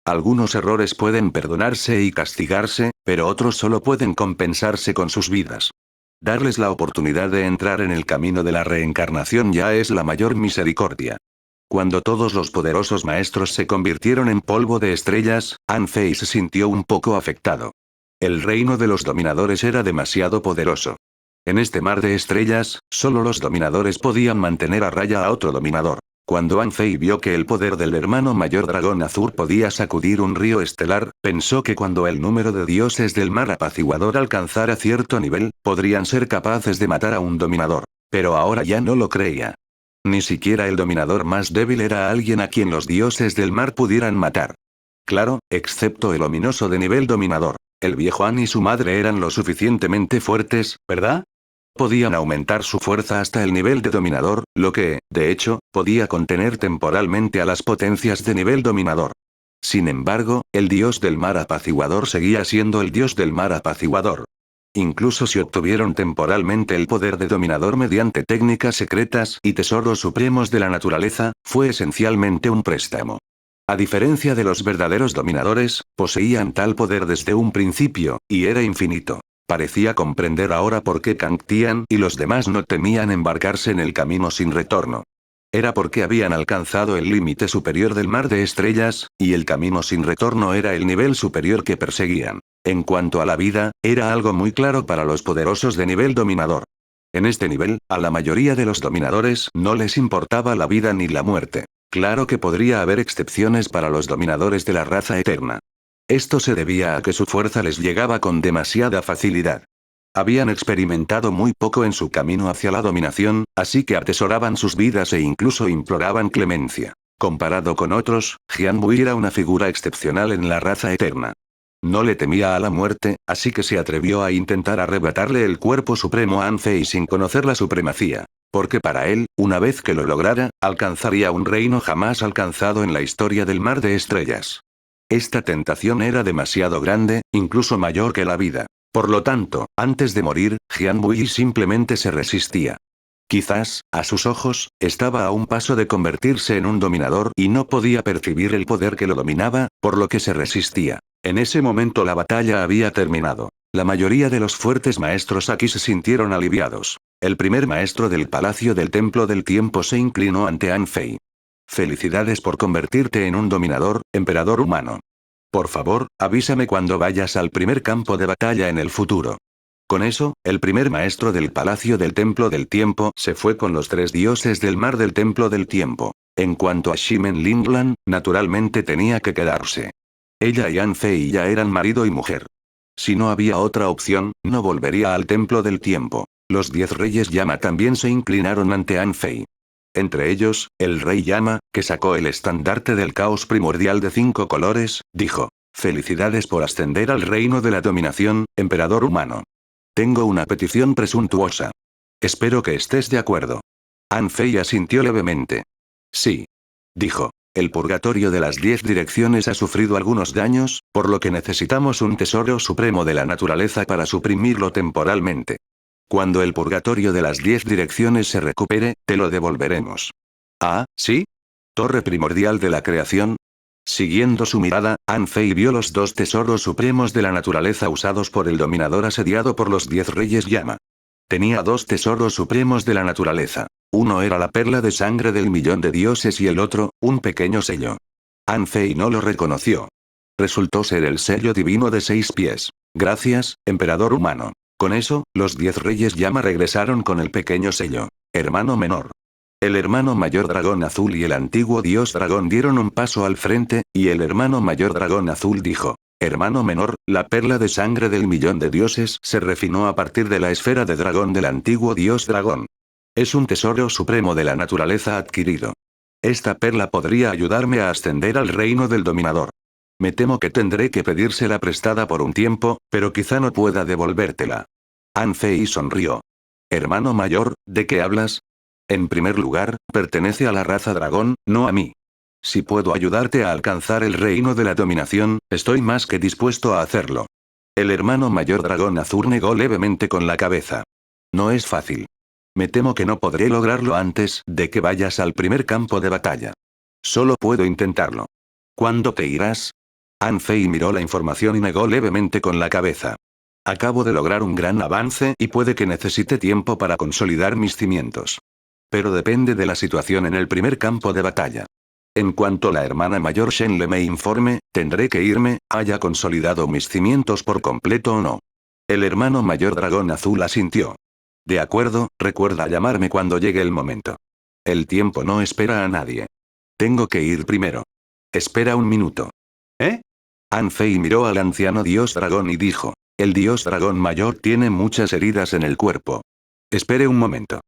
Algunos errores pueden perdonarse y castigarse, pero otros solo pueden compensarse con sus vidas. Darles la oportunidad de entrar en el camino de la reencarnación ya es la mayor misericordia. Cuando todos los poderosos maestros se convirtieron en polvo de estrellas, Anfei se sintió un poco afectado. El reino de los dominadores era demasiado poderoso. En este mar de estrellas, solo los dominadores podían mantener a raya a otro dominador. Cuando Anfei vio que el poder del hermano mayor dragón azul podía sacudir un río estelar, pensó que cuando el número de dioses del mar apaciguador alcanzara cierto nivel, podrían ser capaces de matar a un dominador. Pero ahora ya no lo creía. Ni siquiera el dominador más débil era alguien a quien los dioses del mar pudieran matar. Claro, excepto el ominoso de nivel dominador. El viejo An y su madre eran lo suficientemente fuertes, ¿verdad? Podían aumentar su fuerza hasta el nivel de dominador, lo que, de hecho, podía contener temporalmente a las potencias de nivel dominador. Sin embargo, el dios del mar apaciguador seguía siendo el dios del mar apaciguador. Incluso si obtuvieron temporalmente el poder de dominador mediante técnicas secretas y tesoros supremos de la naturaleza, fue esencialmente un préstamo. A diferencia de los verdaderos dominadores, poseían tal poder desde un principio, y era infinito. Parecía comprender ahora por qué Kang Tian y los demás no temían embarcarse en el camino sin retorno. Era porque habían alcanzado el límite superior del mar de estrellas, y el camino sin retorno era el nivel superior que perseguían. En cuanto a la vida, era algo muy claro para los poderosos de nivel dominador. En este nivel, a la mayoría de los dominadores no les importaba la vida ni la muerte. Claro que podría haber excepciones para los dominadores de la raza eterna. Esto se debía a que su fuerza les llegaba con demasiada facilidad. Habían experimentado muy poco en su camino hacia la dominación, así que atesoraban sus vidas e incluso imploraban clemencia. Comparado con otros, Jian Bui era una figura excepcional en la raza eterna. No le temía a la muerte, así que se atrevió a intentar arrebatarle el cuerpo supremo a Anfei sin conocer la supremacía. Porque para él, una vez que lo lograra, alcanzaría un reino jamás alcanzado en la historia del mar de estrellas. Esta tentación era demasiado grande, incluso mayor que la vida. Por lo tanto, antes de morir, Jian Bui simplemente se resistía. Quizás, a sus ojos, estaba a un paso de convertirse en un dominador y no podía percibir el poder que lo dominaba, por lo que se resistía. En ese momento la batalla había terminado. La mayoría de los fuertes maestros aquí se sintieron aliviados. El primer maestro del Palacio del Templo del Tiempo se inclinó ante Anfei. Felicidades por convertirte en un dominador, emperador humano. Por favor, avísame cuando vayas al primer campo de batalla en el futuro. Con eso, el primer maestro del Palacio del Templo del Tiempo se fue con los 3 dioses del mar del Templo del Tiempo. En cuanto a Shimen Linglan, naturalmente tenía que quedarse. Ella y Anfei ya eran marido y mujer. Si no había otra opción, no volvería al Templo del Tiempo. Los 10 reyes Llama también se inclinaron ante Anfei. Entre ellos, el rey Llama, que sacó el estandarte del caos primordial de 5 colores, dijo: Felicidades por ascender al reino de la dominación, emperador humano. Tengo una petición presuntuosa. Espero que estés de acuerdo. Anfei asintió levemente. Sí. Dijo. El purgatorio de las 10 direcciones ha sufrido algunos daños, por lo que necesitamos un tesoro supremo de la naturaleza para suprimirlo temporalmente. Cuando el purgatorio de las 10 direcciones se recupere, te lo devolveremos. Ah, ¿sí? ¿Torre primordial de la creación? Siguiendo su mirada, Anfei vio los 2 tesoros supremos de la naturaleza usados por el dominador asediado por los 10 reyes Llama. Tenía 2 tesoros supremos de la naturaleza. Uno era la perla de sangre del millón de dioses y el otro, un pequeño sello. Anfei no lo reconoció. Resultó ser el sello divino de 6 pies. Gracias, emperador humano. Con eso, los 10 reyes Llama regresaron con el pequeño sello. Hermano menor. El hermano mayor dragón azul y el antiguo dios dragón dieron un paso al frente, y el hermano mayor dragón azul dijo: Hermano menor, la perla de sangre del millón de dioses se refinó a partir de la esfera de dragón del antiguo dios dragón. Es un tesoro supremo de la naturaleza adquirido. Esta perla podría ayudarme a ascender al reino del dominador. Me temo que tendré que pedírsela prestada por un tiempo, pero quizá no pueda devolvértela. Anfei sonrió. Hermano mayor, ¿de qué hablas? En primer lugar, pertenece a la raza dragón, no a mí. Si puedo ayudarte a alcanzar el reino de la dominación, estoy más que dispuesto a hacerlo. El hermano mayor dragón azul negó levemente con la cabeza. No es fácil. Me temo que no podré lograrlo antes de que vayas al primer campo de batalla. Solo puedo intentarlo. ¿Cuándo te irás? Anfei miró la información y negó levemente con la cabeza. Acabo de lograr un gran avance y puede que necesite tiempo para consolidar mis cimientos. Pero depende de la situación en el primer campo de batalla. En cuanto la hermana mayor Shenle me informe, tendré que irme, haya consolidado mis cimientos por completo o no. El hermano mayor dragón azul asintió. De acuerdo, recuerda llamarme cuando llegue el momento. El tiempo no espera a nadie. Tengo que ir primero. Espera un minuto. ¿Eh? Anfei miró al anciano dios dragón y dijo: El dios dragón mayor tiene muchas heridas en el cuerpo. Espere un momento.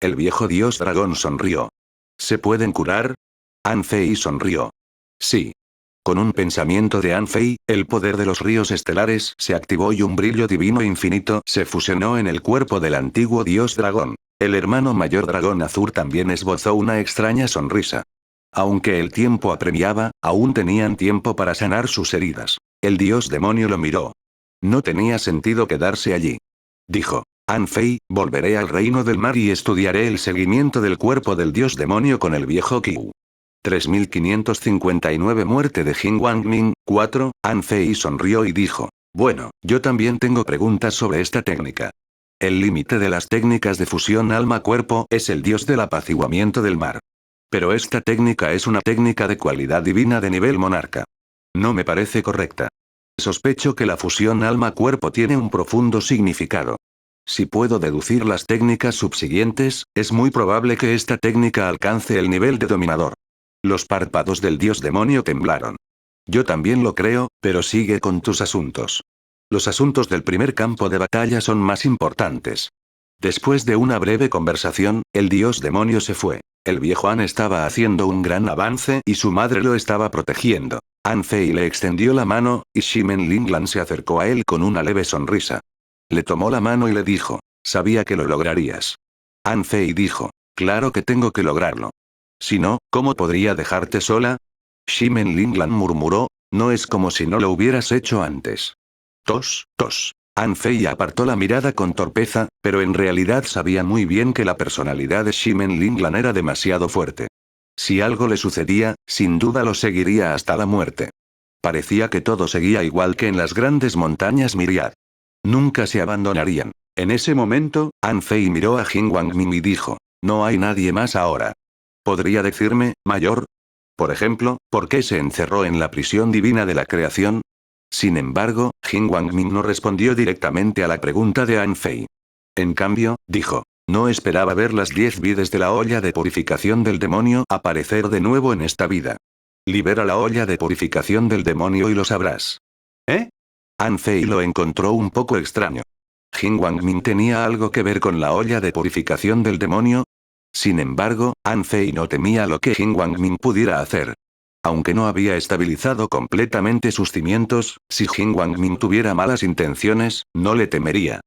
El viejo dios dragón sonrió. ¿Se pueden curar? Anfei sonrió. Sí. Con un pensamiento de Anfei, el poder de los ríos estelares se activó y un brillo divino infinito se fusionó en el cuerpo del antiguo dios dragón. El hermano mayor dragón azul también esbozó una extraña sonrisa. Aunque el tiempo apremiaba, aún tenían tiempo para sanar sus heridas. El dios demonio lo miró. No tenía sentido quedarse allí. Dijo: Anfei, volveré al reino del mar y estudiaré el seguimiento del cuerpo del dios demonio con el viejo Qiu. 3559 Muerte de Jin Wangmin, 4, Anfei sonrió y dijo: Bueno, yo también tengo preguntas sobre esta técnica. El límite de las técnicas de fusión alma-cuerpo es el dios del apaciguamiento del mar. Pero esta técnica es una técnica de cualidad divina de nivel monarca. No me parece correcta. Sospecho que la fusión alma-cuerpo tiene un profundo significado. Si puedo deducir las técnicas subsiguientes, es muy probable que esta técnica alcance el nivel de dominador. Los párpados del dios demonio temblaron. Yo también lo creo, pero sigue con tus asuntos. Los asuntos del primer campo de batalla son más importantes. Después de una breve conversación, el dios demonio se fue. El viejo An estaba haciendo un gran avance y su madre lo estaba protegiendo. An Fei le extendió la mano, y Shimen Linglan se acercó a él con una leve sonrisa. Le tomó la mano y le dijo, sabía que lo lograrías. An Fei dijo, claro que tengo que lograrlo. Si no, ¿cómo podría dejarte sola? Shimen Linglan murmuró, no es como si no lo hubieras hecho antes. Tos, tos. An Fei apartó la mirada con torpeza, pero en realidad sabía muy bien que la personalidad de Shimen Linglan era demasiado fuerte. Si algo le sucedía, sin duda lo seguiría hasta la muerte. Parecía que todo seguía igual que en las grandes montañas Miriad. Nunca se abandonarían. En ese momento, An Fei miró a Jin Wangmin y dijo, no hay nadie más ahora. ¿Podría decirme, mayor? Por ejemplo, ¿por qué se encerró en la prisión divina de la creación? Sin embargo, Jin Wangmin no respondió directamente a la pregunta de An Fei. En cambio, dijo, no esperaba ver las 10 vides de la olla de purificación del demonio aparecer de nuevo en esta vida. Libera la olla de purificación del demonio y lo sabrás. ¿Eh? An Fei lo encontró un poco extraño. ¿Jin Wangmin tenía algo que ver con la olla de purificación del demonio? Sin embargo, An Fei no temía lo que Jin Wangmin pudiera hacer. Aunque no había estabilizado completamente sus cimientos, si Jin Wangmin tuviera malas intenciones, no le temería.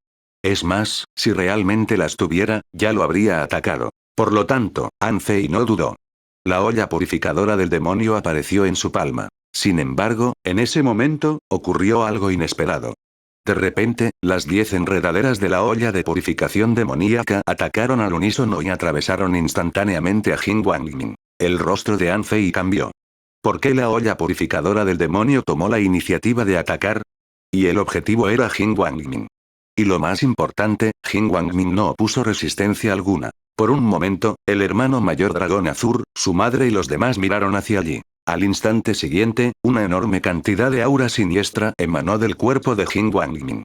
Es más, si realmente las tuviera, ya lo habría atacado. Por lo tanto, An Fei no dudó. La olla purificadora del demonio apareció en su palma. Sin embargo, en ese momento, ocurrió algo inesperado. De repente, las 10 enredaderas de la olla de purificación demoníaca atacaron al unísono y atravesaron instantáneamente a Jin Wangmin. El rostro de An Fei cambió. ¿Por qué la olla purificadora del demonio tomó la iniciativa de atacar? Y el objetivo era Jin Wangmin. Y lo más importante, Jin Wangmin no opuso resistencia alguna. Por un momento, el hermano mayor dragón azul, su madre y los demás miraron hacia allí. Al instante siguiente, una enorme cantidad de aura siniestra emanó del cuerpo de Jin Wangmin.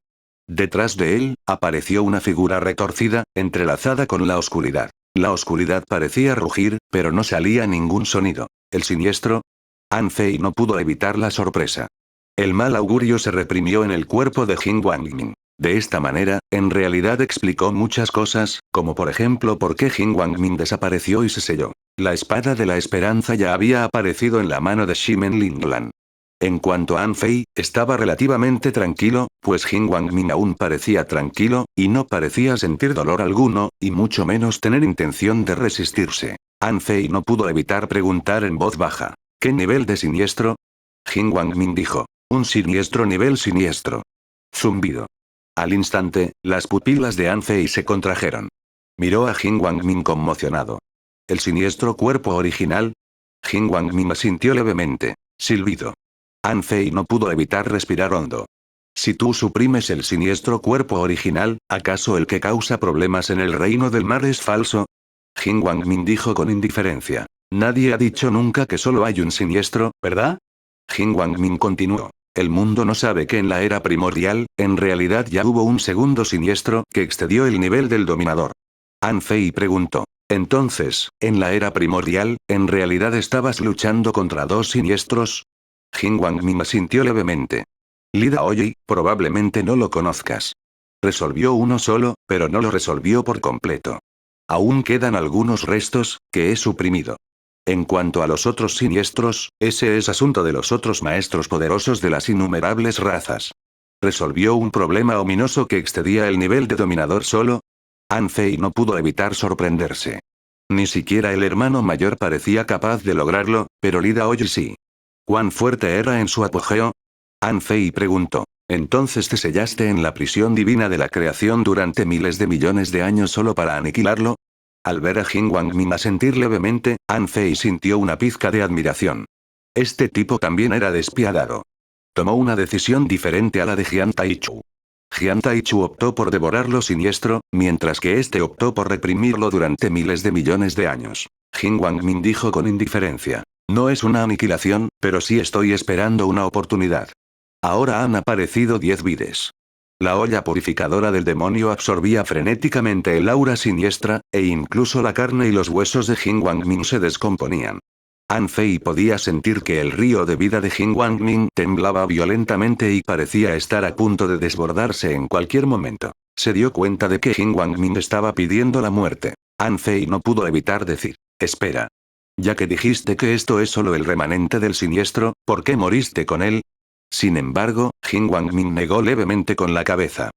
Detrás de él, apareció una figura retorcida, entrelazada con la oscuridad. La oscuridad parecía rugir, pero no salía ningún sonido. ¿El siniestro? An Fei no pudo evitar la sorpresa. El mal augurio se reprimió en el cuerpo de Jin Wangmin. De esta manera, en realidad explicó muchas cosas, como por ejemplo por qué Jin Wangmin desapareció y se selló. La espada de la esperanza ya había aparecido en la mano de Shimen Linglan. En cuanto a An Fei, estaba relativamente tranquilo, pues Jin Wangmin aún parecía tranquilo, y no parecía sentir dolor alguno, y mucho menos tener intención de resistirse. An Fei no pudo evitar preguntar en voz baja. ¿Qué nivel de siniestro? Jin Wangmin dijo. Un siniestro nivel siniestro. Zumbido. Al instante, las pupilas de An Fei se contrajeron. Miró a Jin Wangmin conmocionado. ¿El siniestro cuerpo original? Jin Wangmin asintió levemente. Silbido. An Fei no pudo evitar respirar hondo. Si tú suprimes el siniestro cuerpo original, ¿acaso el que causa problemas en el reino del mar es falso? Jin Wangmin dijo con indiferencia. Nadie ha dicho nunca que solo hay un siniestro, ¿verdad? Jin Wangmin continuó. El mundo no sabe que en la era primordial, en realidad ya hubo un segundo siniestro que excedió el nivel del dominador. An Fei preguntó. Entonces, en la era primordial, ¿en realidad estabas luchando contra dos siniestros? Jin Wangmin asintió levemente. Lida Oyi, probablemente no lo conozcas. Resolvió uno solo, pero no lo resolvió por completo. Aún quedan algunos restos, que he suprimido. En cuanto a los otros siniestros, ese es asunto de los otros maestros poderosos de las innumerables razas. ¿Resolvió un problema ominoso que excedía el nivel de dominador solo? An Fei no pudo evitar sorprenderse. Ni siquiera el hermano mayor parecía capaz de lograrlo, pero Lida Oyi sí. ¿Cuán fuerte era en su apogeo? An Fei preguntó. ¿Entonces te sellaste en la prisión divina de la creación durante miles de millones de años solo para aniquilarlo? Al ver a Jin Wangmin asentir levemente, An Fei sintió una pizca de admiración. Este tipo también era despiadado. Tomó una decisión diferente a la de Jian Taichu. Jian Taichu optó por devorar lo siniestro, mientras que este optó por reprimirlo durante miles de millones de años. Jin Wangmin dijo con indiferencia. No es una aniquilación, pero sí estoy esperando una oportunidad. Ahora han aparecido 10 vides. La olla purificadora del demonio absorbía frenéticamente el aura siniestra, e incluso la carne y los huesos de Jin Wangmin se descomponían. Anfei podía sentir que el río de vida de Jin Wangmin temblaba violentamente y parecía estar a punto de desbordarse en cualquier momento. Se dio cuenta de que Jin Wangmin estaba pidiendo la muerte. Anfei no pudo evitar decir: espera. Ya que dijiste que esto es solo el remanente del siniestro, ¿por qué moriste con él? Sin embargo, Jin Wangmin negó levemente con la cabeza.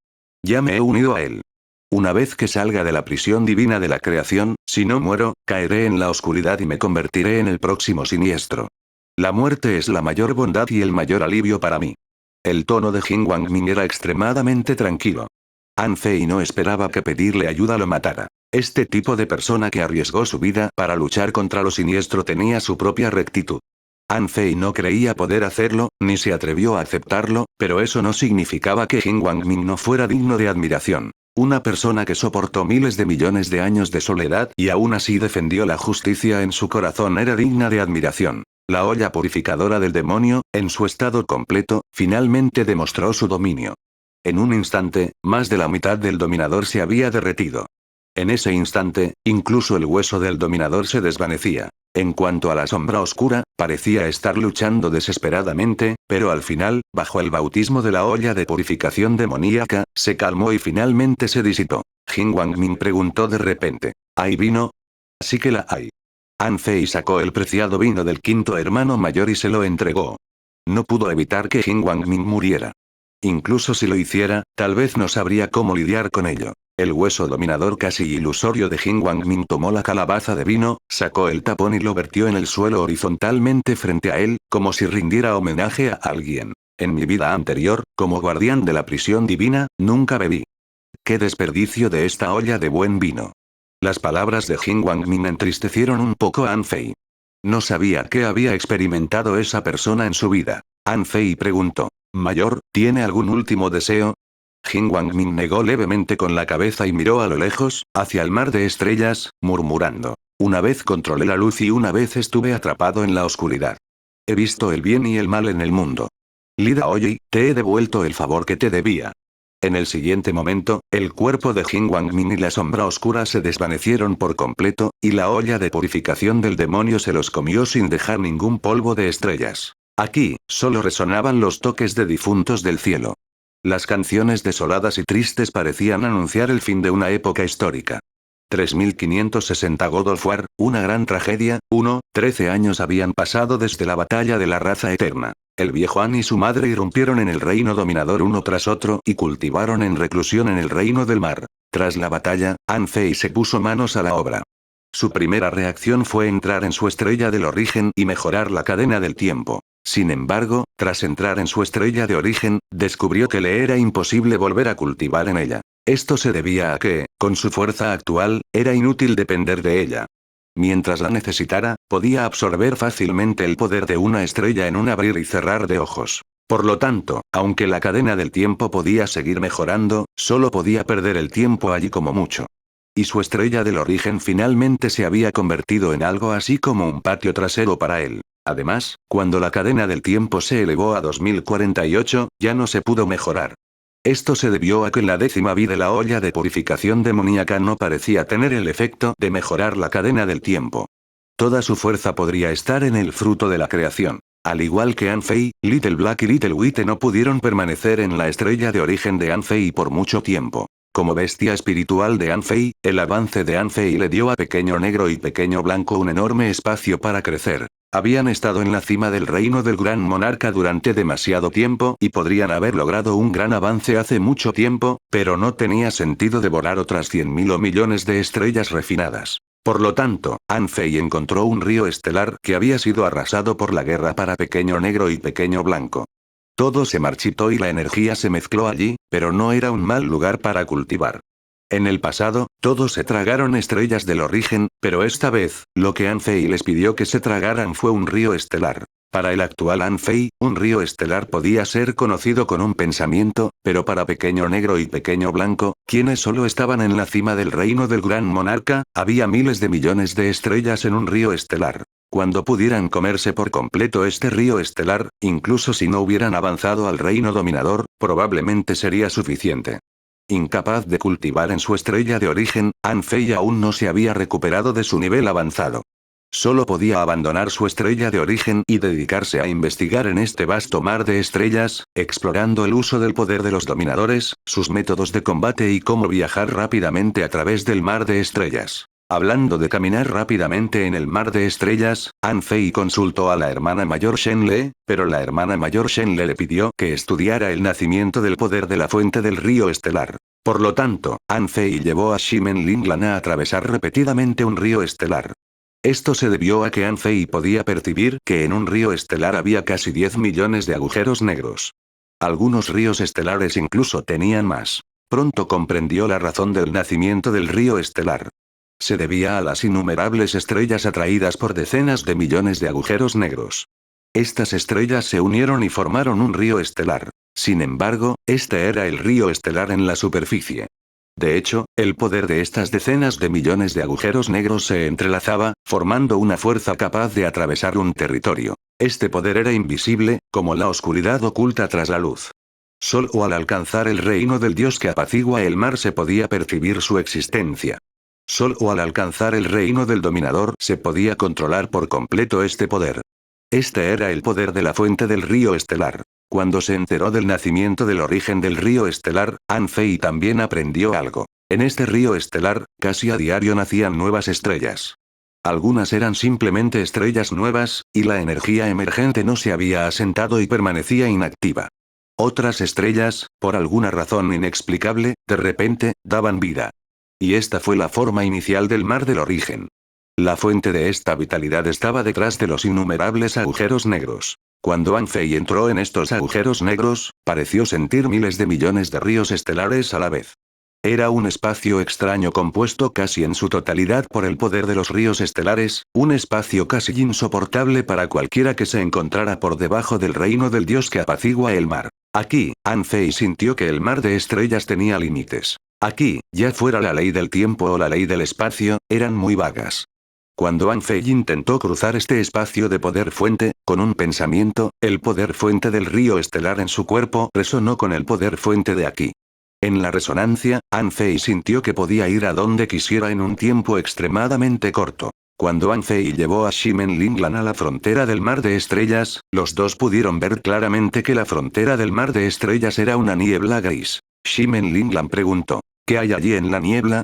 Ya me he unido a él. Una vez que salga de la prisión divina de la creación, si no muero, caeré en la oscuridad y me convertiré en el próximo siniestro. La muerte es la mayor bondad y el mayor alivio para mí. El tono de Jin Wangmin era extremadamente tranquilo. Anfei no esperaba que pedirle ayuda lo matara. Este tipo de persona que arriesgó su vida para luchar contra lo siniestro tenía su propia rectitud. Anfei no creía poder hacerlo, ni se atrevió a aceptarlo, pero eso no significaba que Jin Wangmin no fuera digno de admiración. Una persona que soportó miles de millones de años de soledad y aún así defendió la justicia en su corazón era digna de admiración. La olla purificadora del demonio, en su estado completo, finalmente demostró su dominio. En un instante, más de la mitad del dominador se había derretido. En ese instante, incluso el hueso del dominador se desvanecía. En cuanto a la sombra oscura, parecía estar luchando desesperadamente, pero al final, bajo el bautismo de la olla de purificación demoníaca, se calmó y finalmente se disipó. Jin Wangmin preguntó de repente: ¿hay vino? Sí que la hay. Anfei sacó el preciado vino del quinto hermano mayor y se lo entregó. No pudo evitar que Jin Wangmin muriera. Incluso si lo hiciera, tal vez no sabría cómo lidiar con ello. El hueso dominador casi ilusorio de Jin Wangmin tomó la calabaza de vino, sacó el tapón y lo vertió en el suelo horizontalmente frente a él, como si rindiera homenaje a alguien. En mi vida anterior, como guardián de la prisión divina, nunca bebí. ¡Qué desperdicio de esta olla de buen vino! Las palabras de Jin Wangmin entristecieron un poco a Anfei. No sabía qué había experimentado esa persona en su vida. Anfei preguntó: Mayor, ¿tiene algún último deseo? Jin Wangmin negó levemente con la cabeza y miró a lo lejos, hacia el mar de estrellas, murmurando: una vez controlé la luz y una vez estuve atrapado en la oscuridad. He visto el bien y el mal en el mundo. Lida Oyi, te he devuelto el favor que te debía. En el siguiente momento, el cuerpo de Jin Wangmin y la sombra oscura se desvanecieron por completo, y la olla de purificación del demonio se los comió sin dejar ningún polvo de estrellas. Aquí, solo resonaban los toques de difuntos del cielo. Las canciones desoladas y tristes parecían anunciar el fin de una época histórica. 3560 God of War, una gran tragedia. 13 años habían pasado desde la batalla de la raza eterna. El viejo An y su madre irrumpieron en el reino dominador uno tras otro y cultivaron en reclusión en el reino del mar. Tras la batalla, Anfei se puso manos a la obra. Su primera reacción fue entrar en su estrella del origen y mejorar la cadena del tiempo. Sin embargo, tras entrar en su estrella de origen, descubrió que le era imposible volver a cultivar en ella. Esto se debía a que, con su fuerza actual, era inútil depender de ella. Mientras la necesitara, podía absorber fácilmente el poder de una estrella en un abrir y cerrar de ojos. Por lo tanto, aunque la cadena del tiempo podía seguir mejorando, solo podía perder el tiempo allí como mucho. Y su estrella del origen finalmente se había convertido en algo así como un patio trasero para él. Además, cuando la cadena del tiempo se elevó a 2048, ya no se pudo mejorar. Esto se debió a que en la 10ª vida la olla de purificación demoníaca no parecía tener el efecto de mejorar la cadena del tiempo. Toda su fuerza podría estar en el fruto de la creación. Al igual que Anfei, Little Black y Little White no pudieron permanecer en la estrella de origen de Anfei por mucho tiempo. Como bestia espiritual de Anfei, el avance de Anfei le dio a Pequeño Negro y Pequeño Blanco un enorme espacio para crecer. Habían estado en la cima del reino del gran monarca durante demasiado tiempo y podrían haber logrado un gran avance hace mucho tiempo, pero no tenía sentido devorar otras 100.000 o millones de estrellas refinadas. Por lo tanto, Anfei encontró un río estelar que había sido arrasado por la guerra para Pequeño Negro y Pequeño Blanco. Todo se marchitó y la energía se mezcló allí, pero no era un mal lugar para cultivar. En el pasado, todos se tragaron estrellas del origen, pero esta vez, lo que Anfei les pidió que se tragaran fue un río estelar. Para el actual Anfei, un río estelar podía ser conocido con un pensamiento, pero para Pequeño Negro y Pequeño Blanco, quienes solo estaban en la cima del reino del gran monarca, había miles de millones de estrellas en un río estelar. Cuando pudieran comerse por completo este río estelar, incluso si no hubieran avanzado al reino dominador, probablemente sería suficiente. Incapaz de cultivar en su estrella de origen, Anfei aún no se había recuperado de su nivel avanzado. Solo podía abandonar su estrella de origen y dedicarse a investigar en este vasto mar de estrellas, explorando el uso del poder de los dominadores, sus métodos de combate y cómo viajar rápidamente a través del mar de estrellas. Hablando de caminar rápidamente en el mar de estrellas, An Fei consultó a la hermana mayor Shenle, pero la hermana mayor Shenle le pidió que estudiara el nacimiento del poder de la fuente del río estelar. Por lo tanto, An Fei llevó a Ximen Linglan a atravesar repetidamente un río estelar. Esto se debió a que An Fei podía percibir que en un río estelar había casi 10 millones de agujeros negros. Algunos ríos estelares incluso tenían más. Pronto comprendió la razón del nacimiento del río estelar. Se debía a las innumerables estrellas atraídas por decenas de millones de agujeros negros. Estas estrellas se unieron y formaron un río estelar. Sin embargo, este era el río estelar en la superficie. De hecho, el poder de estas decenas de millones de agujeros negros se entrelazaba, formando una fuerza capaz de atravesar un territorio. Este poder era invisible, como la oscuridad oculta tras la luz. Solo al alcanzar el reino del dios que apacigua el mar se podía percibir su existencia. Solo al alcanzar el reino del dominador se podía controlar por completo este poder. Este era el poder de la fuente del río estelar. Cuando se enteró del nacimiento del origen del río estelar, An Fei también aprendió algo. En este río estelar, casi a diario nacían nuevas estrellas. Algunas eran simplemente estrellas nuevas, y la energía emergente no se había asentado y permanecía inactiva. Otras estrellas, por alguna razón inexplicable, de repente, daban vida. Y esta fue la forma inicial del mar del origen. La fuente de esta vitalidad estaba detrás de los innumerables agujeros negros. Cuando An Fei entró en estos agujeros negros, pareció sentir miles de millones de ríos estelares a la vez. Era un espacio extraño compuesto casi en su totalidad por el poder de los ríos estelares, un espacio casi insoportable para cualquiera que se encontrara por debajo del reino del dios que apacigua el mar. Aquí, An Fei sintió que el mar de estrellas tenía límites. Aquí, ya fuera la ley del tiempo o la ley del espacio, eran muy vagas. Cuando An Fei intentó cruzar este espacio de poder fuente, con un pensamiento, el poder fuente del río estelar en su cuerpo resonó con el poder fuente de aquí. En la resonancia, An Fei sintió que podía ir a donde quisiera en un tiempo extremadamente corto. Cuando An Fei llevó a Ximen Linglan a la frontera del mar de estrellas, los dos pudieron ver claramente que la frontera del mar de estrellas era una niebla gris. Ximen Linglan preguntó, ¿qué hay allí en la niebla?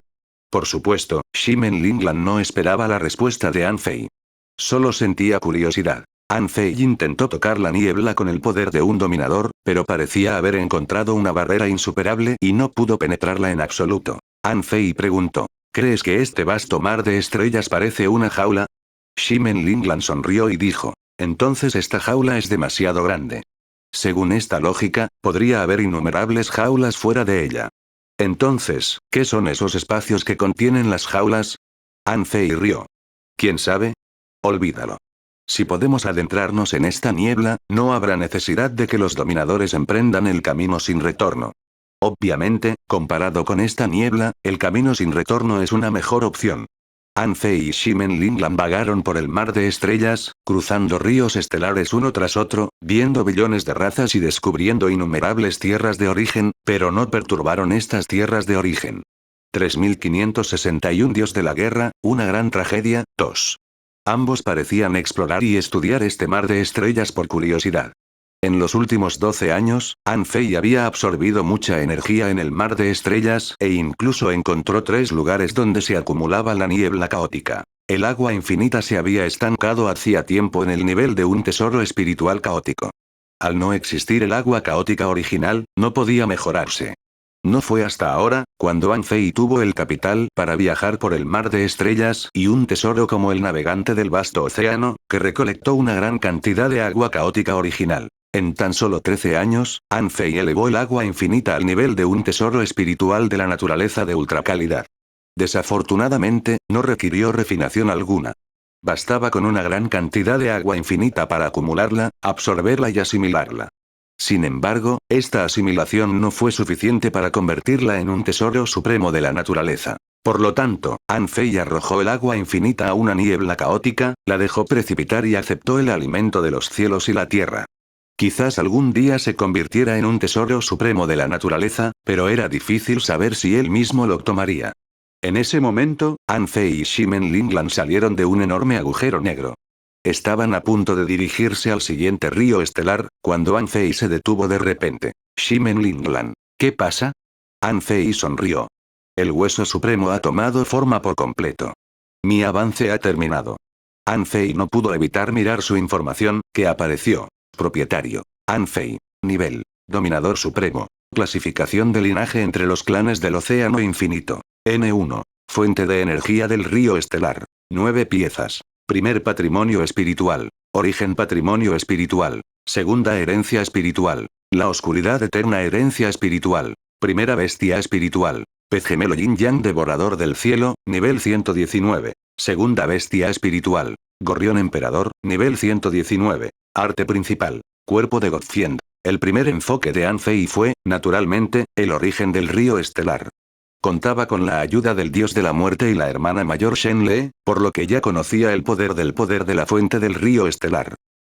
Por supuesto, Ximen Linglan no esperaba la respuesta de An Fei. Solo sentía curiosidad. An Fei intentó tocar la niebla con el poder de un dominador, pero parecía haber encontrado una barrera insuperable y no pudo penetrarla en absoluto. An Fei preguntó, ¿crees que este vasto mar de estrellas parece una jaula? Ximen Linglan sonrió y dijo, entonces esta jaula es demasiado grande. Según esta lógica, podría haber innumerables jaulas fuera de ella. Entonces, ¿qué son esos espacios que contienen las jaulas? An Fei rió. ¿Quién sabe? Olvídalo. Si podemos adentrarnos en esta niebla, no habrá necesidad de que los dominadores emprendan el camino sin retorno. Obviamente, comparado con esta niebla, el camino sin retorno es una mejor opción. An Fei y Ximen Linglan vagaron por el mar de estrellas, cruzando ríos estelares uno tras otro, viendo billones de razas y descubriendo innumerables tierras de origen, pero no perturbaron estas tierras de origen. 3561 Dios de la guerra, una gran tragedia, 2. Ambos parecían explorar y estudiar este mar de estrellas por curiosidad. En los últimos 12 años, An Fei había absorbido mucha energía en el mar de estrellas e incluso encontró 3 lugares donde se acumulaba la niebla caótica. El agua infinita se había estancado hacía tiempo en el nivel de un tesoro espiritual caótico. Al no existir el agua caótica original, no podía mejorarse. No fue hasta ahora, cuando An Fei tuvo el capital para viajar por el mar de estrellas y un tesoro como el navegante del vasto océano, que recolectó una gran cantidad de agua caótica original. En tan solo 13 años, An Fei elevó el agua infinita al nivel de un tesoro espiritual de la naturaleza de ultracalidad. Desafortunadamente, no requirió refinación alguna. Bastaba con una gran cantidad de agua infinita para acumularla, absorberla y asimilarla. Sin embargo, esta asimilación no fue suficiente para convertirla en un tesoro supremo de la naturaleza. Por lo tanto, An Fei arrojó el agua infinita a una niebla caótica, la dejó precipitar y aceptó el alimento de los cielos y la tierra. Quizás algún día se convirtiera en un tesoro supremo de la naturaleza, pero era difícil saber si él mismo lo tomaría. En ese momento, Anfei y Ximen Linglan salieron de un enorme agujero negro. Estaban a punto de dirigirse al siguiente río estelar, cuando Anfei se detuvo de repente. Ximen Linglan. ¿Qué pasa? Anfei sonrió. El hueso supremo ha tomado forma por completo. Mi avance ha terminado. Anfei no pudo evitar mirar su información, que apareció. Propietario. Anfei. Nivel. Dominador supremo. Clasificación de linaje entre los clanes del océano infinito. N1. Fuente de energía del río estelar. 9 piezas. Primer patrimonio espiritual. Origen patrimonio espiritual. Segunda herencia espiritual. La oscuridad eterna herencia espiritual. Primera bestia espiritual. Pez gemelo yin yang devorador del cielo, nivel 119. Segunda bestia espiritual. Gorrión emperador, nivel 119. Arte principal. Cuerpo de Godfiend. El primer enfoque de Anfei fue, naturalmente, el origen del río estelar. Contaba con la ayuda del dios de la muerte y la hermana mayor Shenle, por lo que ya conocía el poder de la fuente del río estelar.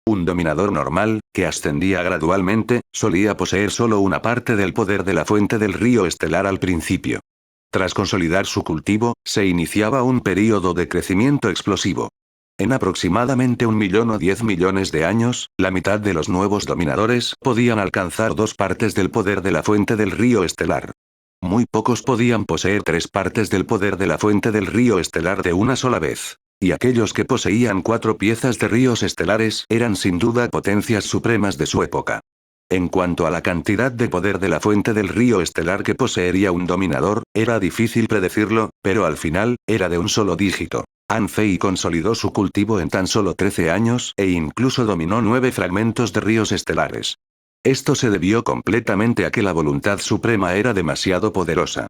Un dominador normal, que ascendía gradualmente, solía poseer solo una parte del poder de la fuente del río estelar al principio. Tras consolidar su cultivo, se iniciaba un período de crecimiento explosivo. En aproximadamente 1 millón o 10 millones de años, la mitad de los nuevos dominadores podían alcanzar 2 partes del poder de la fuente del río estelar. Muy pocos podían poseer 3 partes del poder de la fuente del río estelar de una sola vez. Y aquellos que poseían 4 piezas de ríos estelares eran sin duda potencias supremas de su época. En cuanto a la cantidad de poder de la fuente del río estelar que poseería un dominador, era difícil predecirlo, pero al final, era de un solo dígito. Anfei consolidó su cultivo en tan solo 13 años e incluso dominó 9 fragmentos de ríos estelares. Esto se debió completamente a que la voluntad suprema era demasiado poderosa.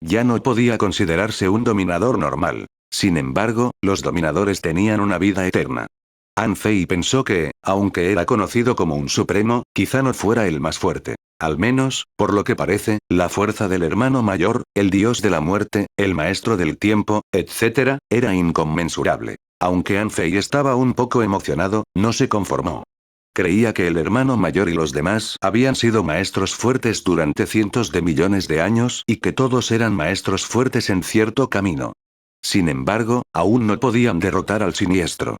Ya no podía considerarse un dominador normal. Sin embargo, los dominadores tenían una vida eterna. Anfei pensó que, aunque era conocido como un supremo, quizá no fuera el más fuerte. Al menos, por lo que parece, la fuerza del hermano mayor, el dios de la muerte, el maestro del tiempo, etc., era inconmensurable. Aunque Anfei estaba un poco emocionado, no se conformó. Creía que el hermano mayor y los demás habían sido maestros fuertes durante cientos de millones de años y que todos eran maestros fuertes en cierto camino. Sin embargo, aún no podían derrotar al siniestro.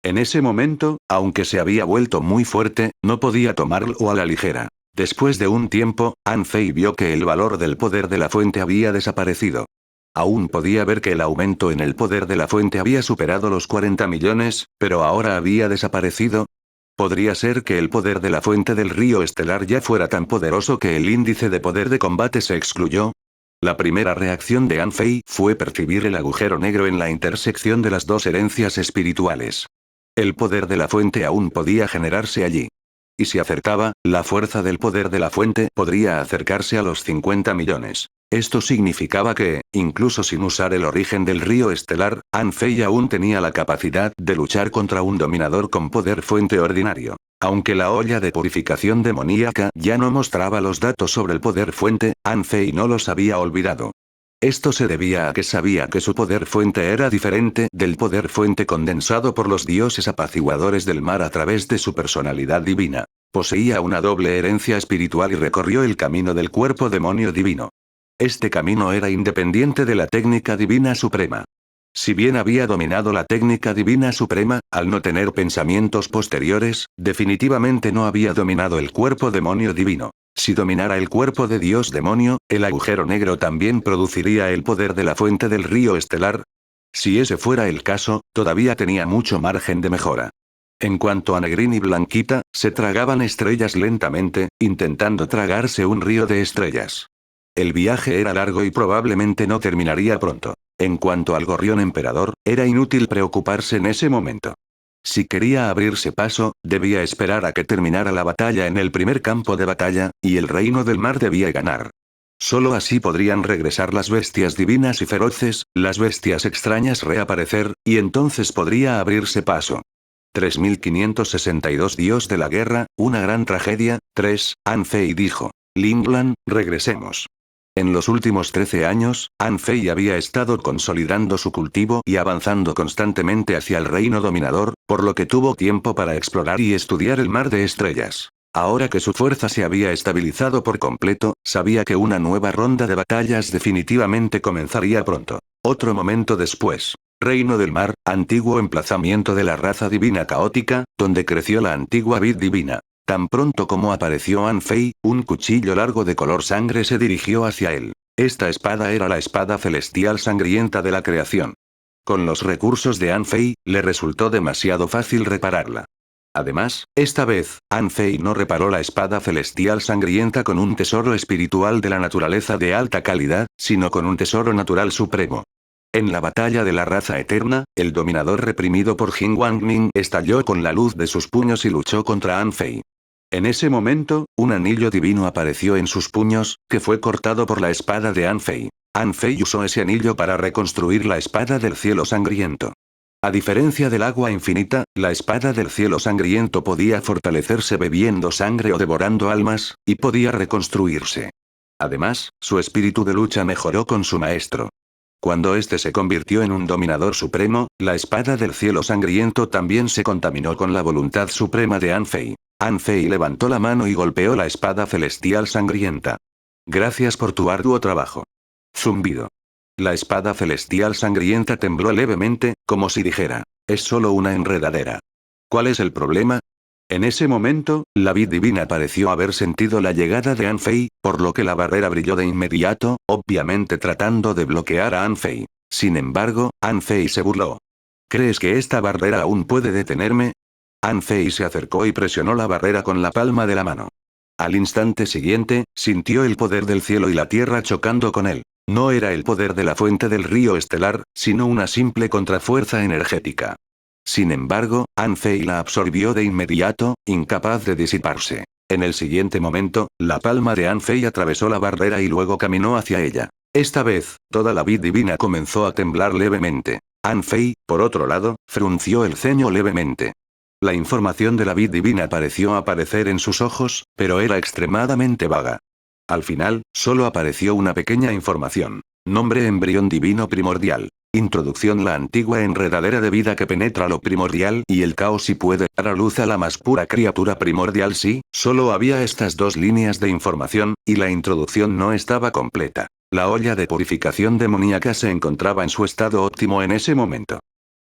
En ese momento, aunque se había vuelto muy fuerte, no podía tomarlo a la ligera. Después de un tiempo, Anfei vio que el valor del poder de la fuente había desaparecido. Aún podía ver que el aumento en el poder de la fuente había superado los 40 millones, pero ahora había desaparecido. ¿Podría ser que el poder de la fuente del río estelar ya fuera tan poderoso que el índice de poder de combate se excluyó? La primera reacción de Anfei fue percibir el agujero negro en la intersección de las 2 herencias espirituales. El poder de la fuente aún podía generarse allí. Y si acertaba, la fuerza del poder de la fuente podría acercarse a los 50 millones. Esto significaba que, incluso sin usar el origen del río estelar, Anfei aún tenía la capacidad de luchar contra un dominador con poder fuente ordinario. Aunque la olla de purificación demoníaca ya no mostraba los datos sobre el poder fuente, Anfei no los había olvidado. Esto se debía a que sabía que su poder fuente era diferente del poder fuente condensado por los dioses apaciguadores del mar a través de su personalidad divina. Poseía una doble herencia espiritual y recorrió el camino del cuerpo demonio divino. Este camino era independiente de la técnica divina suprema. Si bien había dominado la técnica divina suprema, al no tener pensamientos posteriores, definitivamente no había dominado el cuerpo demonio divino. Si dominara el cuerpo de Dios demonio, el agujero negro también produciría el poder de la fuente del río estelar. Si ese fuera el caso, todavía tenía mucho margen de mejora. En cuanto a Negrín y Blanquita, se tragaban estrellas lentamente, intentando tragarse un río de estrellas. El viaje era largo y probablemente no terminaría pronto. En cuanto al gorrión emperador, era inútil preocuparse en ese momento. Si quería abrirse paso, debía esperar a que terminara la batalla en el primer campo de batalla, y el reino del mar debía ganar. Solo así podrían regresar las bestias divinas y feroces, las bestias extrañas reaparecer, y entonces podría abrirse paso. 3562 Dios de la guerra, una gran tragedia. 3. Anfei dijo. Linglan, regresemos. En los últimos 13 años, Anfei había estado consolidando su cultivo y avanzando constantemente hacia el reino dominador, por lo que tuvo tiempo para explorar y estudiar el mar de estrellas. Ahora que su fuerza se había estabilizado por completo, sabía que una nueva ronda de batallas definitivamente comenzaría pronto. Otro momento después. Reino del Mar, antiguo emplazamiento de la raza divina caótica, donde creció la antigua vid divina. Tan pronto como apareció An Fei, un cuchillo largo de color sangre se dirigió hacia él. Esta espada era la espada celestial sangrienta de la creación. Con los recursos de An Fei, le resultó demasiado fácil repararla. Además, esta vez, An Fei no reparó la espada celestial sangrienta con un tesoro espiritual de la naturaleza de alta calidad, sino con un tesoro natural supremo. En la batalla de la raza eterna, el dominador reprimido por Jin Wangming estalló con la luz de sus puños y luchó contra An Fei. En ese momento, un anillo divino apareció en sus puños, que fue cortado por la espada de An Fei. An Fei usó ese anillo para reconstruir la espada del cielo sangriento. A diferencia del agua infinita, la espada del cielo sangriento podía fortalecerse bebiendo sangre o devorando almas, y podía reconstruirse. Además, su espíritu de lucha mejoró con su maestro. Cuando éste se convirtió en un dominador supremo, la espada del cielo sangriento también se contaminó con la voluntad suprema de An Fei. An Fei levantó la mano y golpeó la espada celestial sangrienta. Gracias por tu arduo trabajo. Zumbido. La espada celestial sangrienta tembló levemente, como si dijera, es solo una enredadera. ¿Cuál es el problema? En ese momento, la vid divina pareció haber sentido la llegada de An Fei, por lo que la barrera brilló de inmediato, obviamente tratando de bloquear a An Fei. Sin embargo, An Fei se burló. ¿Crees que esta barrera aún puede detenerme? An Fei se acercó y presionó la barrera con la palma de la mano. Al instante siguiente, sintió el poder del cielo y la tierra chocando con él. No era el poder de la fuente del río estelar, sino una simple contrafuerza energética. Sin embargo, An Fei la absorbió de inmediato, incapaz de disiparse. En el siguiente momento, la palma de An Fei atravesó la barrera y luego caminó hacia ella. Esta vez, toda la vid divina comenzó a temblar levemente. An Fei, por otro lado, frunció el ceño levemente. La información de la vid divina pareció aparecer en sus ojos, pero era extremadamente vaga. Al final, solo apareció una pequeña información. Nombre embrión divino primordial. Introducción: la antigua enredadera de vida que penetra lo primordial y el caos y puede dar a luz a la más pura criatura primordial. Sí, solo había estas dos líneas de información, y la introducción no estaba completa. La olla de purificación demoníaca se encontraba en su estado óptimo en ese momento.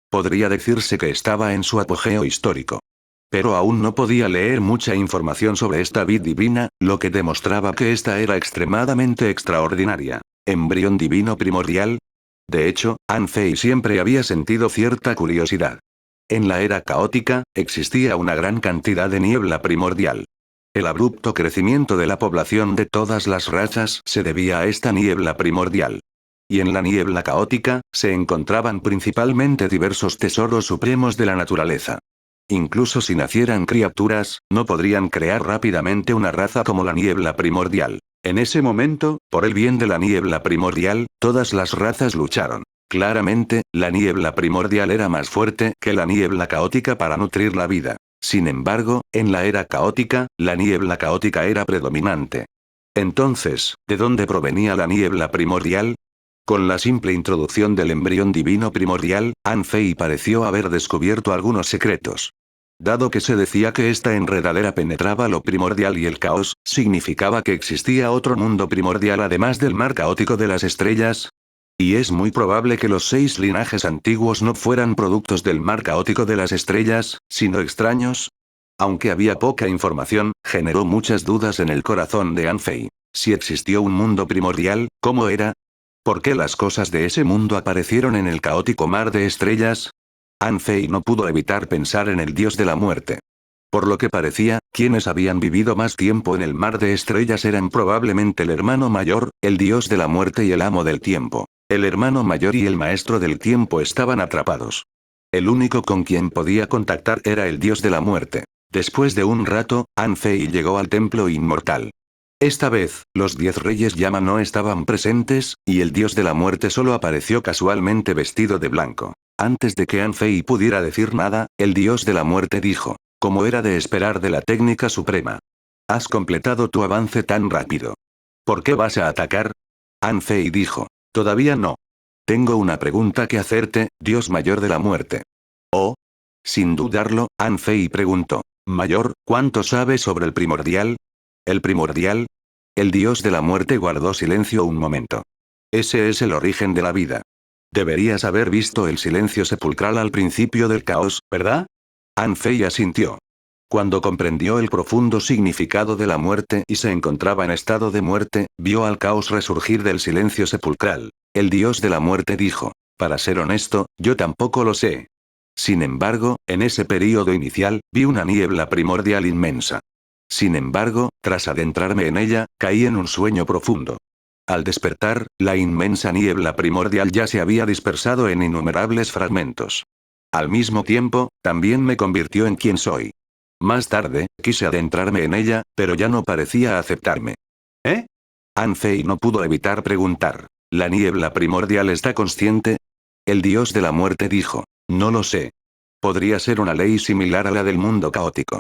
Podría decirse que estaba en su apogeo histórico. Pero aún no podía leer mucha información sobre esta vid divina, lo que demostraba que esta era extremadamente extraordinaria. ¿Embrión divino primordial? De hecho, An Fei siempre había sentido cierta curiosidad. En la era caótica, existía una gran cantidad de niebla primordial. El abrupto crecimiento de la población de todas las razas se debía a esta niebla primordial. Y en la niebla caótica, se encontraban principalmente diversos tesoros supremos de la naturaleza. Incluso si nacieran criaturas, no podrían crear rápidamente una raza como la niebla primordial. En ese momento, por el bien de la niebla primordial, todas las razas lucharon. Claramente, la niebla primordial era más fuerte que la niebla caótica para nutrir la vida. Sin embargo, en la era caótica, la niebla caótica era predominante. Entonces, ¿de dónde provenía la niebla primordial? Con la simple introducción del embrión divino primordial, An Fei pareció haber descubierto algunos secretos. Dado que se decía que esta enredadera penetraba lo primordial y el caos, ¿significaba que existía otro mundo primordial además del mar caótico de las estrellas? Y es muy probable que los 6 linajes antiguos no fueran productos del mar caótico de las estrellas, sino extraños. Aunque había poca información, generó muchas dudas en el corazón de An Fei. Si existió un mundo primordial, ¿cómo era? ¿Por qué las cosas de ese mundo aparecieron en el caótico mar de estrellas? An Fei no pudo evitar pensar en el dios de la muerte. Por lo que parecía, quienes habían vivido más tiempo en el mar de estrellas eran probablemente el hermano mayor, el dios de la muerte y el amo del tiempo. El hermano mayor y el maestro del tiempo estaban atrapados. El único con quien podía contactar era el dios de la muerte. Después de un rato, An Fei llegó al templo inmortal. Esta vez, los 10 reyes llama no estaban presentes, y el dios de la muerte solo apareció casualmente vestido de blanco. Antes de que An Fei pudiera decir nada, el dios de la muerte dijo, como era de esperar de la técnica suprema. Has completado tu avance tan rápido. ¿Por qué vas a atacar? An Fei dijo, todavía no. Tengo una pregunta que hacerte, dios mayor de la muerte. Oh. Sin dudarlo, An Fei preguntó. Mayor, ¿cuánto sabe sobre el primordial? ¿El primordial? El dios de la muerte guardó silencio un momento. Ese es el origen de la vida. Deberías haber visto el silencio sepulcral al principio del caos, ¿verdad? Anfei asintió. Cuando comprendió el profundo significado de la muerte y se encontraba en estado de muerte, vio al caos resurgir del silencio sepulcral. El dios de la muerte dijo: para ser honesto, yo tampoco lo sé. Sin embargo, en ese período inicial, vi una niebla primordial inmensa. Sin embargo, tras adentrarme en ella, caí en un sueño profundo. Al despertar, la inmensa niebla primordial ya se había dispersado en innumerables fragmentos. Al mismo tiempo, también me convirtió en quien soy. Más tarde, quise adentrarme en ella, pero ya no parecía aceptarme. ¿Eh? Anfei no pudo evitar preguntar. ¿La niebla primordial está consciente? El dios de la muerte dijo: no lo sé. Podría ser una ley similar a la del mundo caótico.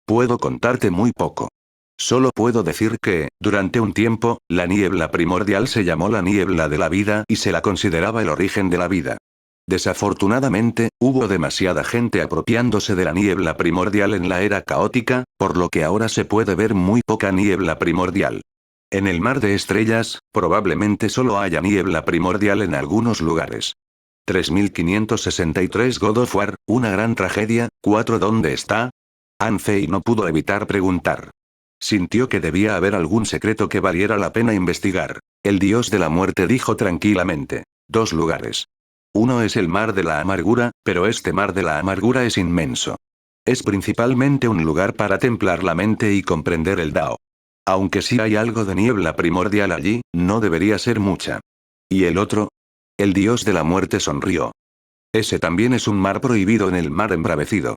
Puedo contarte muy poco. Solo puedo decir que, durante un tiempo, la niebla primordial se llamó la niebla de la vida y se la consideraba el origen de la vida. Desafortunadamente, hubo demasiada gente apropiándose de la niebla primordial en la era caótica, por lo que ahora se puede ver muy poca niebla primordial. En el mar de estrellas, probablemente solo haya niebla primordial en algunos lugares. 3563 God of War, una gran tragedia. 4 ¿Dónde está? Anfei no pudo evitar preguntar. Sintió que debía haber algún secreto que valiera la pena investigar. El dios de la muerte dijo tranquilamente: 2 lugares. Uno es el mar de la amargura, pero este mar de la amargura es inmenso. Es principalmente un lugar para templar la mente y comprender el Dao. Aunque sí hay algo de niebla primordial allí, no debería ser mucha. ¿Y el otro? El dios de la muerte sonrió. Ese también es un mar prohibido en el mar embravecido.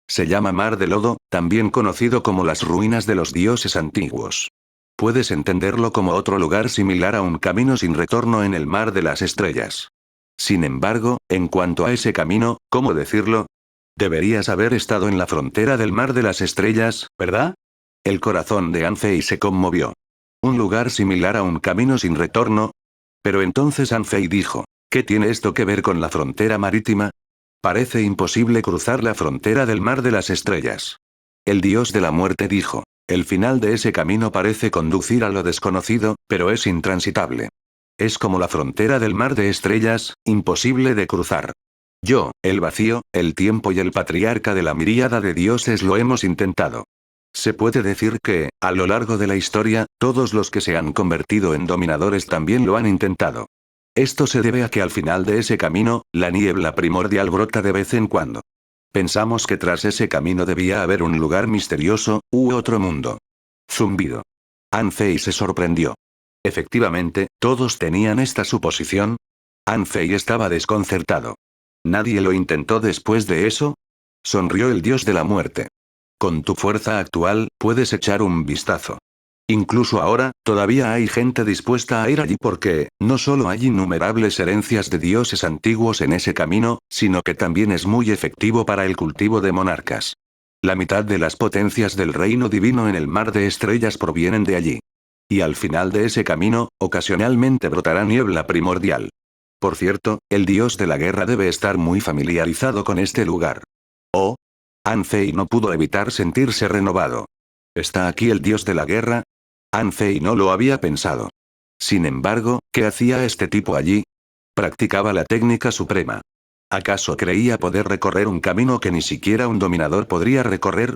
Se llama Mar de Lodo, también conocido como las ruinas de los dioses antiguos. Puedes entenderlo como otro lugar similar a un camino sin retorno en el mar de las estrellas. Sin embargo, en cuanto a ese camino, ¿cómo decirlo? Deberías haber estado en la frontera del mar de las estrellas, ¿verdad? El corazón de Anfei se conmovió. ¿Un lugar similar a un camino sin retorno? Pero entonces Anfei dijo: ¿qué tiene esto que ver con la frontera marítima? Parece imposible cruzar la frontera del mar de las estrellas. El dios de la muerte dijo: el final de ese camino parece conducir a lo desconocido, pero es intransitable. Es como la frontera del mar de estrellas, imposible de cruzar. Yo, el vacío, el tiempo y el patriarca de la miríada de dioses lo hemos intentado. Se puede decir que, a lo largo de la historia, todos los que se han convertido en dominadores también lo han intentado. Esto se debe a que al final de ese camino, la niebla primordial brota de vez en cuando. Pensamos que tras ese camino debía haber un lugar misterioso, u otro mundo. Zumbido. Anfei se sorprendió. Efectivamente, todos tenían esta suposición. Anfei estaba desconcertado. ¿Nadie lo intentó después de eso? Sonrió el dios de la muerte. Con tu fuerza actual, puedes echar un vistazo. Incluso ahora, todavía hay gente dispuesta a ir allí porque, no solo hay innumerables herencias de dioses antiguos en ese camino, sino que también es muy efectivo para el cultivo de monarcas. La mitad de las potencias del reino divino en el mar de estrellas provienen de allí. Y al final de ese camino, ocasionalmente brotará niebla primordial. Por cierto, el dios de la guerra debe estar muy familiarizado con este lugar. Oh. Anfei no pudo evitar sentirse renovado. ¿Está aquí el dios de la guerra? Anfei no lo había pensado. Sin embargo, ¿qué hacía este tipo allí? Practicaba la técnica suprema. ¿Acaso creía poder recorrer un camino que ni siquiera un dominador podría recorrer?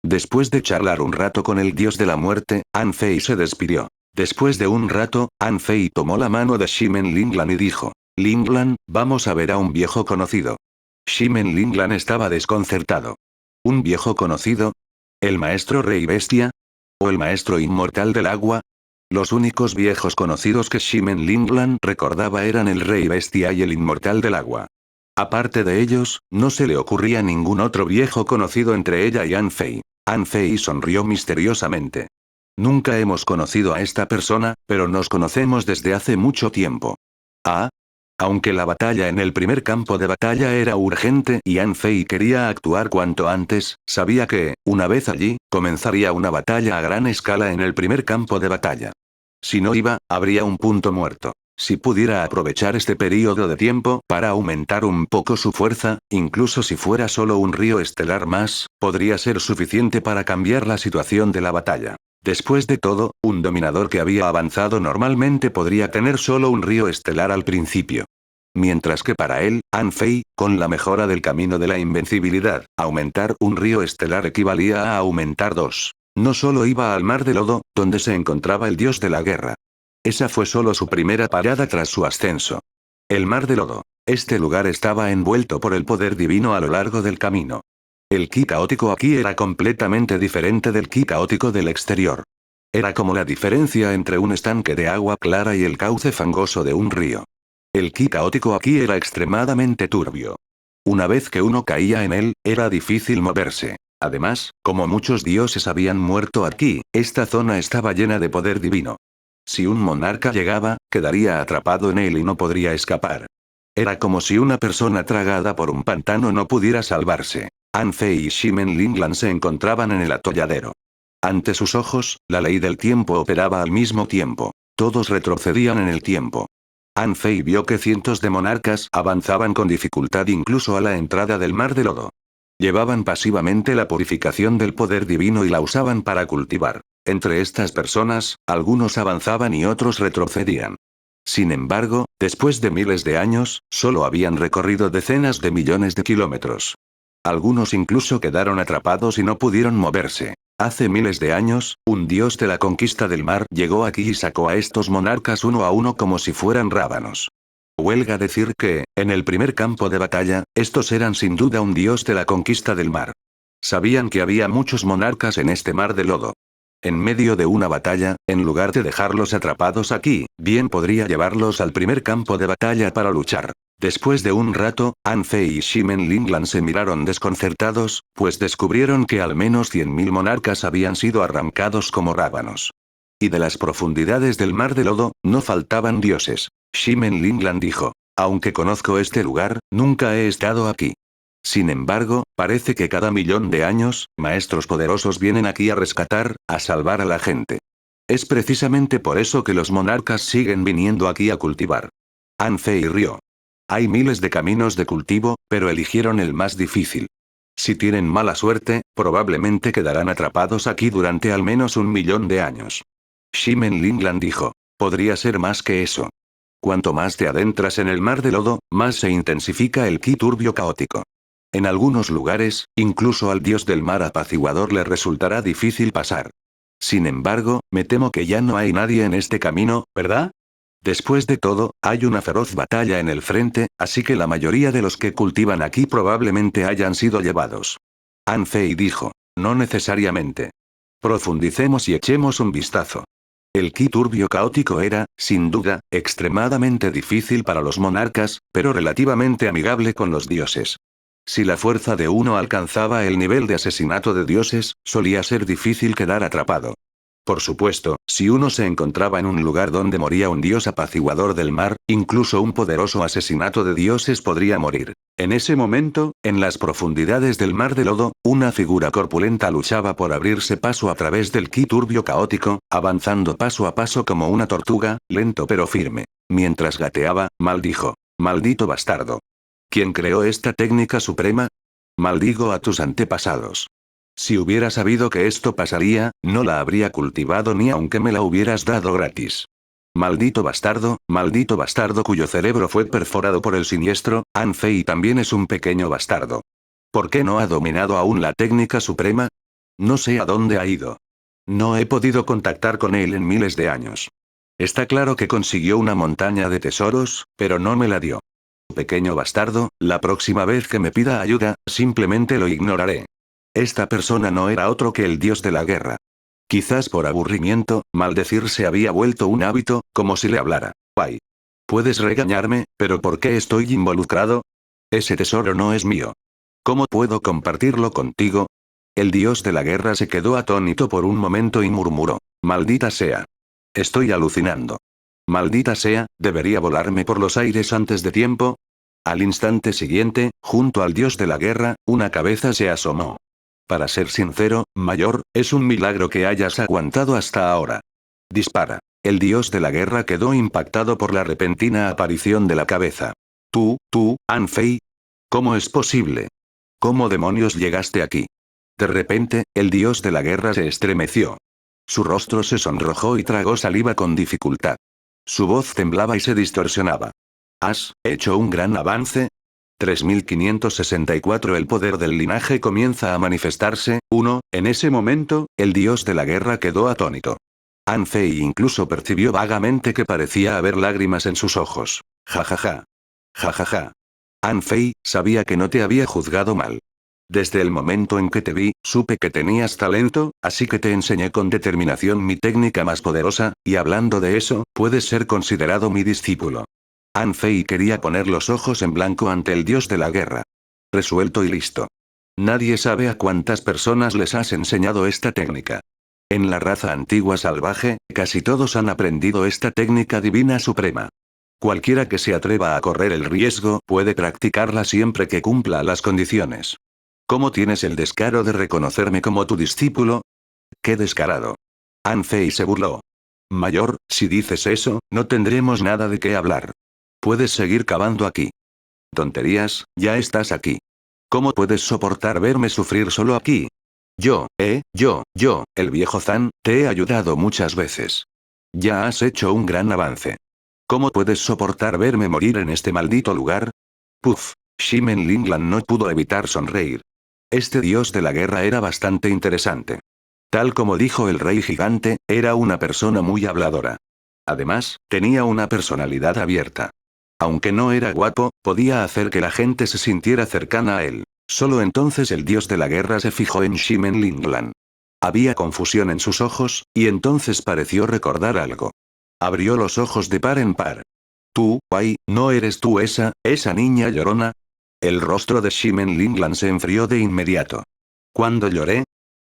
Después de charlar un rato con el dios de la muerte, Anfei se despidió. Después de un rato, Anfei tomó la mano de Shimen Linglan y dijo: Linglan, vamos a ver a un viejo conocido. Shimen Linglan estaba desconcertado. ¿Un viejo conocido? ¿El maestro rey bestia? ¿O el maestro inmortal del agua? Los únicos viejos conocidos que Shimen Linglan recordaba eran el rey bestia y el inmortal del agua. Aparte de ellos, no se le ocurría ningún otro viejo conocido entre ella y Anfei. Anfei sonrió misteriosamente. Nunca hemos conocido a esta persona, pero nos conocemos desde hace mucho tiempo. Ah. Aunque la batalla en el primer campo de batalla era urgente y Anfei quería actuar cuanto antes, sabía que, una vez allí, comenzaría una batalla a gran escala en el primer campo de batalla. Si no iba, habría un punto muerto. Si pudiera aprovechar este periodo de tiempo para aumentar un poco su fuerza, incluso si fuera solo un río estelar más, podría ser suficiente para cambiar la situación de la batalla. Después de todo, un dominador que había avanzado normalmente podría tener solo un río estelar al principio. Mientras que para él, An Fei, con la mejora del camino de la invencibilidad, aumentar un río estelar equivalía a aumentar dos. No solo iba al mar de lodo, donde se encontraba el dios de la guerra. Esa fue solo su primera parada tras su ascenso. El mar de lodo. Este lugar estaba envuelto por el poder divino a lo largo del camino. El ki caótico aquí era completamente diferente del ki caótico del exterior. Era como la diferencia entre un estanque de agua clara y el cauce fangoso de un río. El ki caótico aquí era extremadamente turbio. Una vez que uno caía en él, era difícil moverse. Además, como muchos dioses habían muerto aquí, esta zona estaba llena de poder divino. Si un monarca llegaba, quedaría atrapado en él y no podría escapar. Era como si una persona tragada por un pantano no pudiera salvarse. An Fei y Shimen Linglan se encontraban en el atolladero. Ante sus ojos, la ley del tiempo operaba al mismo tiempo. Todos retrocedían en el tiempo. An Fei vio que cientos de monarcas avanzaban con dificultad incluso a la entrada del mar de lodo. Llevaban pasivamente la purificación del poder divino y la usaban para cultivar. Entre estas personas, algunos avanzaban y otros retrocedían. Sin embargo, después de miles de años, solo habían recorrido decenas de millones de kilómetros. Algunos incluso quedaron atrapados y no pudieron moverse. Hace miles de años, un dios de la conquista del mar llegó aquí y sacó a estos monarcas uno a uno como si fueran rábanos. Huelga decir que, en el primer campo de batalla, estos eran sin duda un dios de la conquista del mar. Sabían que había muchos monarcas en este mar de lodo. En medio de una batalla, en lugar de dejarlos atrapados aquí, bien podría llevarlos al primer campo de batalla para luchar. Después de un rato, An Fei y Shimen Linglan se miraron desconcertados, pues descubrieron que al menos 100.000 monarcas habían sido arrancados como rábanos. Y de las profundidades del mar de lodo, no faltaban dioses. Shimen Linglan dijo: aunque conozco este lugar, nunca he estado aquí. Sin embargo, parece que cada 1.000.000 de años, maestros poderosos vienen aquí a rescatar, a salvar a la gente. Es precisamente por eso que los monarcas siguen viniendo aquí a cultivar. An Fei rió. Hay miles de caminos de cultivo, pero eligieron el más difícil. Si tienen mala suerte, probablemente quedarán atrapados aquí durante al menos 1.000.000 de años. Shimen Linglan dijo: podría ser más que eso. Cuanto más te adentras en el mar de lodo, más se intensifica el ki turbio caótico. En algunos lugares, incluso al dios del mar apaciguador le resultará difícil pasar. Sin embargo, me temo que ya no hay nadie en este camino, ¿verdad? Después de todo, hay una feroz batalla en el frente, así que la mayoría de los que cultivan aquí probablemente hayan sido llevados. An Fei dijo: no necesariamente. Profundicemos y echemos un vistazo. El ki turbio caótico era, sin duda, extremadamente difícil para los monarcas, pero relativamente amigable con los dioses. Si la fuerza de uno alcanzaba el nivel de asesinato de dioses, solía ser difícil quedar atrapado. Por supuesto, si uno se encontraba en un lugar donde moría un dios apaciguador del mar, incluso un poderoso asesinato de dioses podría morir. En ese momento, en las profundidades del mar de lodo, una figura corpulenta luchaba por abrirse paso a través del ki turbio caótico, avanzando paso a paso como una tortuga, lento pero firme. Mientras gateaba, maldijo: maldito bastardo. ¿Quién creó esta técnica suprema? Maldigo a tus antepasados. Si hubiera sabido que esto pasaría, no la habría cultivado ni aunque me la hubieras dado gratis. Maldito bastardo cuyo cerebro fue perforado por el siniestro, An Fei también es un pequeño bastardo. ¿Por qué no ha dominado aún la técnica suprema? No sé a dónde ha ido. No he podido contactar con él en miles de años. Está claro que consiguió una montaña de tesoros, pero no me la dio. Pequeño bastardo, la próxima vez que me pida ayuda, simplemente lo ignoraré. Esta persona no era otro que el dios de la guerra. Quizás por aburrimiento, maldecir se había vuelto un hábito, como si le hablara. Guay. Puedes regañarme, pero ¿por qué estoy involucrado? Ese tesoro no es mío. ¿Cómo puedo compartirlo contigo? El dios de la guerra se quedó atónito por un momento y murmuró: maldita sea. Estoy alucinando. Maldita sea, ¿debería volarme por los aires antes de tiempo? Al instante siguiente, junto al dios de la guerra, una cabeza se asomó. Para ser sincero, mayor, es un milagro que hayas aguantado hasta ahora. Dispara. El dios de la guerra quedó impactado por la repentina aparición de la cabeza. Tú, An Fei. ¿Cómo es posible? ¿Cómo demonios llegaste aquí? De repente, el dios de la guerra se estremeció. Su rostro se sonrojó y tragó saliva con dificultad. Su voz temblaba y se distorsionaba. ¿Has hecho un gran avance? 3564 El poder del linaje comienza a manifestarse. En ese momento, el dios de la guerra quedó atónito. An Fei incluso percibió vagamente que parecía haber lágrimas en sus ojos. Jajaja. Jajaja. An Fei, sabía que no te había juzgado mal. Desde el momento en que te vi, supe que tenías talento, así que te enseñé con determinación mi técnica más poderosa, y hablando de eso, puedes ser considerado mi discípulo. An Fei quería poner los ojos en blanco ante el dios de la guerra. Resuelto y listo. Nadie sabe a cuántas personas les has enseñado esta técnica. En la raza antigua salvaje, casi todos han aprendido esta técnica divina suprema. Cualquiera que se atreva a correr el riesgo puede practicarla siempre que cumpla las condiciones. ¿Cómo tienes el descaro de reconocerme como tu discípulo? ¡Qué descarado! An Fei se burló. Mayor, si dices eso, no tendremos nada de qué hablar. Puedes seguir cavando aquí. Tonterías, ya estás aquí. ¿Cómo puedes soportar verme sufrir solo aquí? Yo, el viejo Zan, te he ayudado muchas veces. Ya has hecho un gran avance. ¿Cómo puedes soportar verme morir en este maldito lugar? Puf, Shimen Linglan no pudo evitar sonreír. Este dios de la guerra era bastante interesante. Tal como dijo el rey gigante, era una persona muy habladora. Además, tenía una personalidad abierta. Aunque no era guapo, podía hacer que la gente se sintiera cercana a él. Solo entonces el dios de la guerra se fijó en Shimen Linglan. Había confusión en sus ojos, y entonces pareció recordar algo. Abrió los ojos de par en par. Tú, ay, ¿no eres tú esa niña llorona? El rostro de Shimen Linglan se enfrió de inmediato. ¿Cuándo lloré?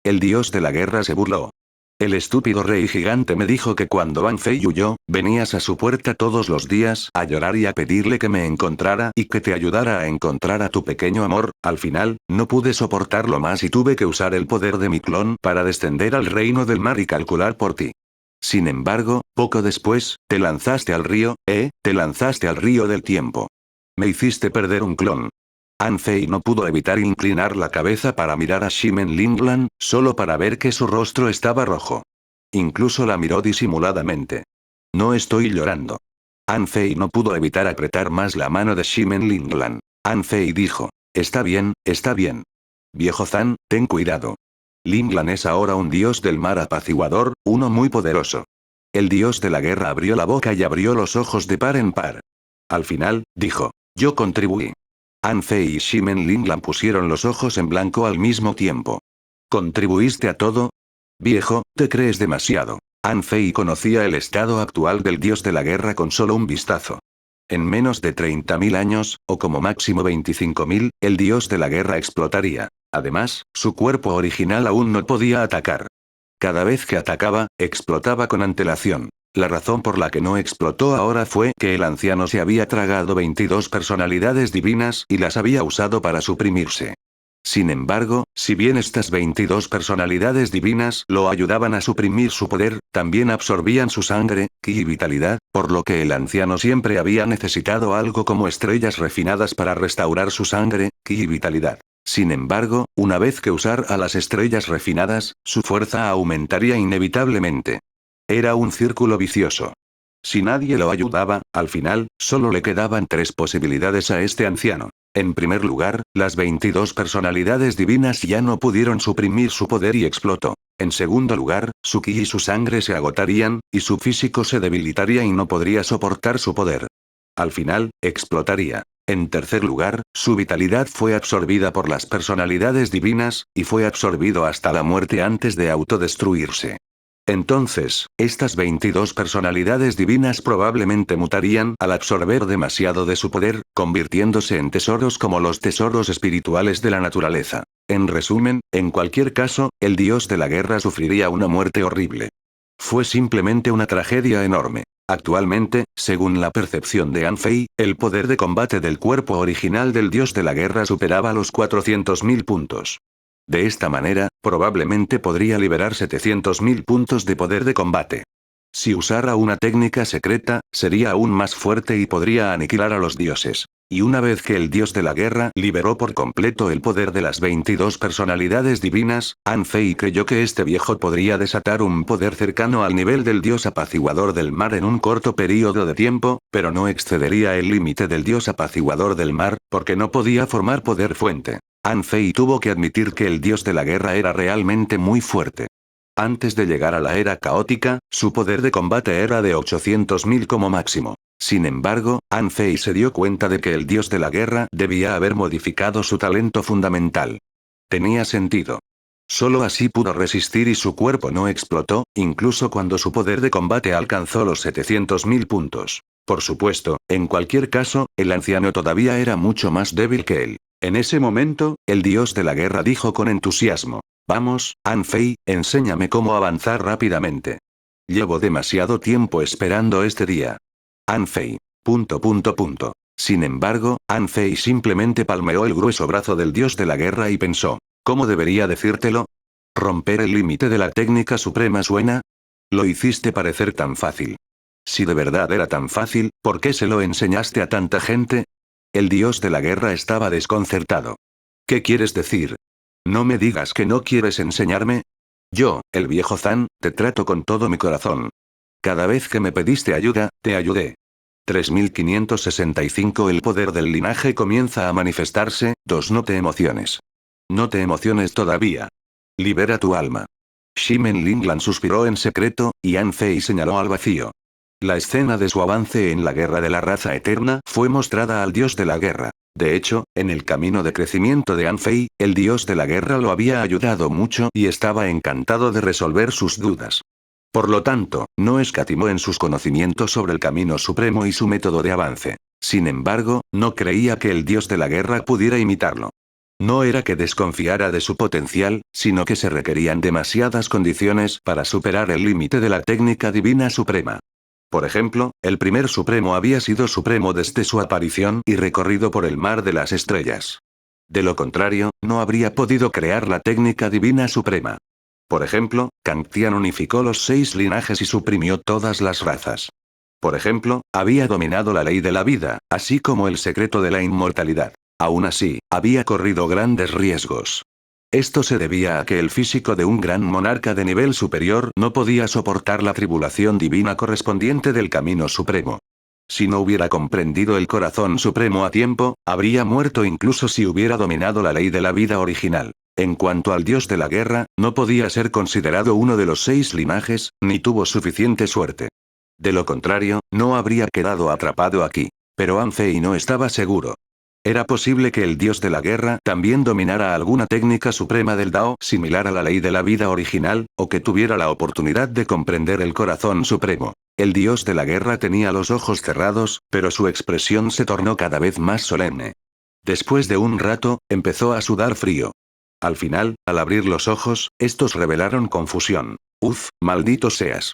El dios de la guerra se burló. El estúpido rey gigante me dijo que cuando An Fei huyó, venías a su puerta todos los días a llorar y a pedirle que me encontrara y que te ayudara a encontrar a tu pequeño amor. Al final, no pude soportarlo más y tuve que usar el poder de mi clon para descender al reino del mar y calcular por ti. Sin embargo, poco después, te lanzaste al río, te lanzaste al río del tiempo. Me hiciste perder un clon. An Fei no pudo evitar inclinar la cabeza para mirar a Shimen Linglan, solo para ver que su rostro estaba rojo. Incluso la miró disimuladamente. No estoy llorando. An Fei no pudo evitar apretar más la mano de Shimen Linglan. An Fei dijo. Está bien, está bien. Viejo Zan, ten cuidado. Linglan es ahora un dios del mar apaciguador, uno muy poderoso. El dios de la guerra abrió la boca y abrió los ojos de par en par. Al final, dijo. Yo contribuí. An Fei y Shimen Linglan pusieron los ojos en blanco al mismo tiempo. ¿Contribuiste a todo? Viejo, te crees demasiado. An Fei conocía el estado actual del dios de la guerra con solo un vistazo. En menos de 30.000 años, o como máximo 25.000, el dios de la guerra explotaría. Además, su cuerpo original aún no podía atacar. Cada vez que atacaba, explotaba con antelación. La razón por la que no explotó ahora fue que el anciano se había tragado 22 personalidades divinas y las había usado para suprimirse. Sin embargo, si bien estas 22 personalidades divinas lo ayudaban a suprimir su poder, también absorbían su sangre, ki y vitalidad, por lo que el anciano siempre había necesitado algo como estrellas refinadas para restaurar su sangre, ki y vitalidad. Sin embargo, una vez que usara las estrellas refinadas, su fuerza aumentaría inevitablemente. Era un círculo vicioso. Si nadie lo ayudaba, al final, solo le quedaban 3 posibilidades a este anciano. En primer lugar, las 22 personalidades divinas ya no pudieron suprimir su poder y explotó. En segundo lugar, su ki y su sangre se agotarían, y su físico se debilitaría y no podría soportar su poder. Al final, explotaría. En tercer lugar, su vitalidad fue absorbida por las personalidades divinas, y fue absorbido hasta la muerte antes de autodestruirse. Entonces, estas 22 personalidades divinas probablemente mutarían al absorber demasiado de su poder, convirtiéndose en tesoros como los tesoros espirituales de la naturaleza. En resumen, en cualquier caso, el dios de la guerra sufriría una muerte horrible. Fue simplemente una tragedia enorme. Actualmente, según la percepción de An Fei, el poder de combate del cuerpo original del dios de la guerra superaba los 400.000 puntos. De esta manera, probablemente podría liberar 700.000 puntos de poder de combate. Si usara una técnica secreta, sería aún más fuerte y podría aniquilar a los dioses. Y una vez que el dios de la guerra liberó por completo el poder de las 22 personalidades divinas, An Fei creyó que este viejo podría desatar un poder cercano al nivel del dios apaciguador del mar en un corto período de tiempo, pero no excedería el límite del dios apaciguador del mar, porque no podía formar poder fuente. An Fei tuvo que admitir que el dios de la guerra era realmente muy fuerte. Antes de llegar a la era caótica, su poder de combate era de 800.000 como máximo. Sin embargo, An Fei se dio cuenta de que el dios de la guerra debía haber modificado su talento fundamental. Tenía sentido. Solo así pudo resistir y su cuerpo no explotó, incluso cuando su poder de combate alcanzó los 700.000 puntos. Por supuesto, en cualquier caso, el anciano todavía era mucho más débil que él. En ese momento, el dios de la guerra dijo con entusiasmo: Vamos, An Fei, enséñame cómo avanzar rápidamente. Llevo demasiado tiempo esperando este día. An Fei. Sin embargo, An Fei simplemente palmeó el grueso brazo del dios de la guerra y pensó: ¿cómo debería decírtelo? ¿Romper el límite de la técnica suprema suena? Lo hiciste parecer tan fácil. Si de verdad era tan fácil, ¿por qué se lo enseñaste a tanta gente? El dios de la guerra estaba desconcertado. ¿Qué quieres decir? No me digas que no quieres enseñarme. Yo, el viejo Zan, te trato con todo mi corazón. Cada vez que me pediste ayuda, te ayudé. 3565 El poder del linaje comienza a manifestarse. No te emociones. No te emociones todavía. Libera tu alma. Shimen Linglan suspiró en secreto, y An Fei señaló al vacío. La escena de su avance en la guerra de la raza eterna fue mostrada al dios de la guerra. De hecho, en el camino de crecimiento de An Fei, el dios de la guerra lo había ayudado mucho y estaba encantado de resolver sus dudas. Por lo tanto, no escatimó en sus conocimientos sobre el camino supremo y su método de avance. Sin embargo, no creía que el dios de la guerra pudiera imitarlo. No era que desconfiara de su potencial, sino que se requerían demasiadas condiciones para superar el límite de la técnica divina suprema. Por ejemplo, el primer supremo había sido supremo desde su aparición y recorrido por el mar de las estrellas. De lo contrario, no habría podido crear la técnica divina suprema. Por ejemplo, Kangtian unificó los 6 linajes y suprimió todas las razas. Por ejemplo, había dominado la ley de la vida, así como el secreto de la inmortalidad. Aún así, había corrido grandes riesgos. Esto se debía a que el físico de un gran monarca de nivel superior no podía soportar la tribulación divina correspondiente del camino supremo. Si no hubiera comprendido el corazón supremo a tiempo, habría muerto incluso si hubiera dominado la ley de la vida original. En cuanto al dios de la guerra, no podía ser considerado uno de los 6 linajes, ni tuvo suficiente suerte. De lo contrario, no habría quedado atrapado aquí. Pero An Fei no estaba seguro. Era posible que el dios de la guerra también dominara alguna técnica suprema del Dao similar a la ley de la vida original, o que tuviera la oportunidad de comprender el corazón supremo. El dios de la guerra tenía los ojos cerrados, pero su expresión se tornó cada vez más solemne. Después de un rato, empezó a sudar frío. Al final, al abrir los ojos, estos revelaron confusión. Uf, maldito seas.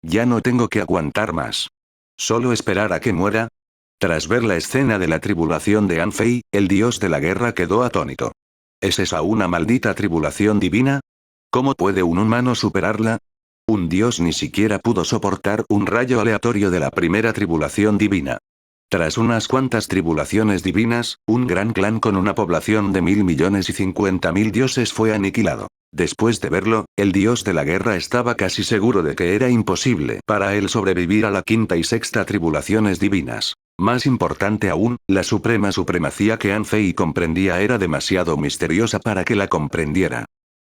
Ya no tengo que aguantar más. ¿Solo esperar a que muera? Tras ver la escena de la tribulación de An Fei, el dios de la guerra quedó atónito. ¿Es esa una maldita tribulación divina? ¿Cómo puede un humano superarla? Un dios ni siquiera pudo soportar un rayo aleatorio de la primera tribulación divina. Tras unas cuantas tribulaciones divinas, un gran clan con una población de 1.050.000 dioses fue aniquilado. Después de verlo, el dios de la guerra estaba casi seguro de que era imposible para él sobrevivir a la quinta y sexta tribulaciones divinas. Más importante aún, la suprema supremacía que An Fei comprendía era demasiado misteriosa para que la comprendiera.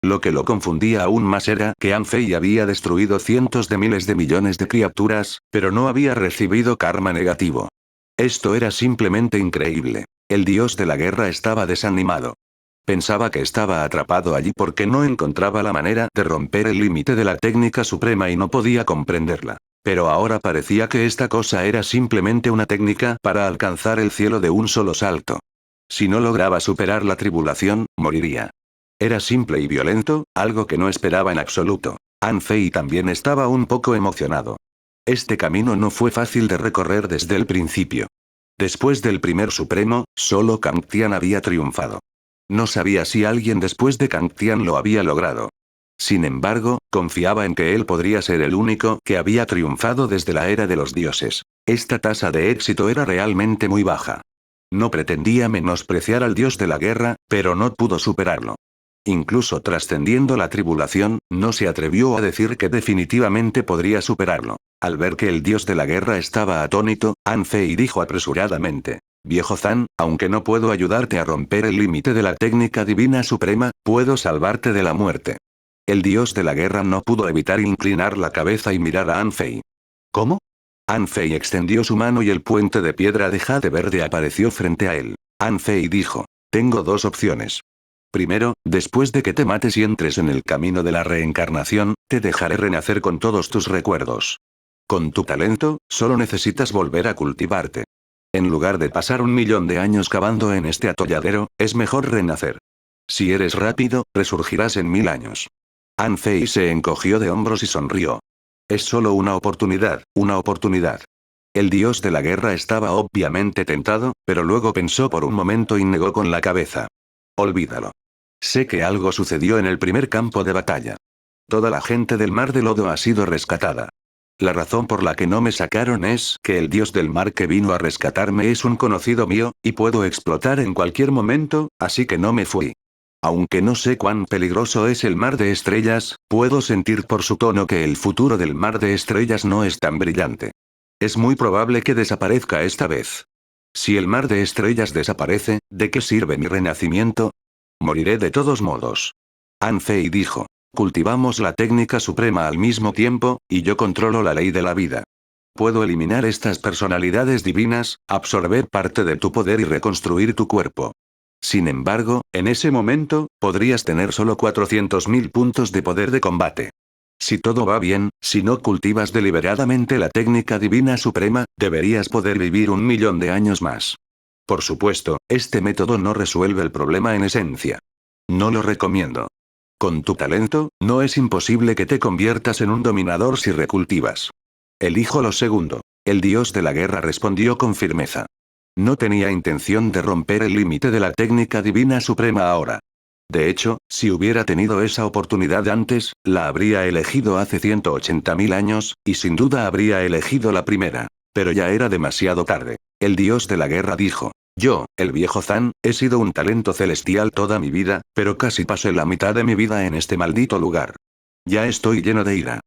Lo que lo confundía aún más era que An Fei había destruido cientos de miles de millones de criaturas, pero no había recibido karma negativo. Esto era simplemente increíble. El dios de la guerra estaba desanimado. Pensaba que estaba atrapado allí porque no encontraba la manera de romper el límite de la técnica suprema y no podía comprenderla. Pero ahora parecía que esta cosa era simplemente una técnica para alcanzar el cielo de un solo salto. Si no lograba superar la tribulación, moriría. Era simple y violento, algo que no esperaba en absoluto. An Fei también estaba un poco emocionado. Este camino no fue fácil de recorrer desde el principio. Después del primer supremo, solo Kangtian había triunfado. No sabía si alguien después de Kangtian lo había logrado. Sin embargo, confiaba en que él podría ser el único que había triunfado desde la era de los dioses. Esta tasa de éxito era realmente muy baja. No pretendía menospreciar al dios de la guerra, pero no pudo superarlo. Incluso trascendiendo la tribulación, no se atrevió a decir que definitivamente podría superarlo. Al ver que el dios de la guerra estaba atónito, An Fei dijo apresuradamente: Viejo Zan, aunque no puedo ayudarte a romper el límite de la técnica divina suprema, puedo salvarte de la muerte. El dios de la guerra no pudo evitar inclinar la cabeza y mirar a An Fei. ¿Cómo? An Fei extendió su mano y el puente de piedra de jade verde apareció frente a él. An Fei dijo: Tengo dos opciones. Primero, después de que te mates y entres en el camino de la reencarnación, te dejaré renacer con todos tus recuerdos. Con tu talento, solo necesitas volver a cultivarte. En lugar de pasar 1.000.000 de años cavando en este atolladero, es mejor renacer. Si eres rápido, resurgirás en 1000 años. An Fei se encogió de hombros y sonrió. Es solo una oportunidad, una oportunidad. El dios de la guerra estaba obviamente tentado, pero luego pensó por un momento y negó con la cabeza. Olvídalo. Sé que algo sucedió en el primer campo de batalla. Toda la gente del Mar de Lodo ha sido rescatada. La razón por la que no me sacaron es que el dios del mar que vino a rescatarme es un conocido mío, y puedo explotar en cualquier momento, así que no me fui. Aunque no sé cuán peligroso es el mar de estrellas, puedo sentir por su tono que el futuro del mar de estrellas no es tan brillante. Es muy probable que desaparezca esta vez. Si el mar de estrellas desaparece, ¿de qué sirve mi renacimiento? Moriré de todos modos. An Fei dijo. Cultivamos la técnica suprema al mismo tiempo, y yo controlo la ley de la vida. Puedo eliminar estas personalidades divinas, absorber parte de tu poder y reconstruir tu cuerpo. Sin embargo, en ese momento, podrías tener solo 400.000 puntos de poder de combate. Si todo va bien, si no cultivas deliberadamente la técnica divina suprema, deberías poder vivir 1.000.000 de años más. Por supuesto, este método no resuelve el problema en esencia. No lo recomiendo. Con tu talento, no es imposible que te conviertas en un dominador si recultivas. Elijo lo segundo. El dios de la guerra respondió con firmeza. No tenía intención de romper el límite de la técnica divina suprema ahora. De hecho, si hubiera tenido esa oportunidad antes, la habría elegido hace 180.000 años, y sin duda habría elegido la primera. Pero ya era demasiado tarde. El dios de la guerra dijo: Yo, el viejo Zan, he sido un talento celestial toda mi vida, pero casi pasé la mitad de mi vida en este maldito lugar. Ya estoy lleno de ira.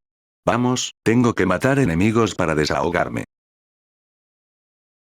Vamos, tengo que matar enemigos para desahogarme.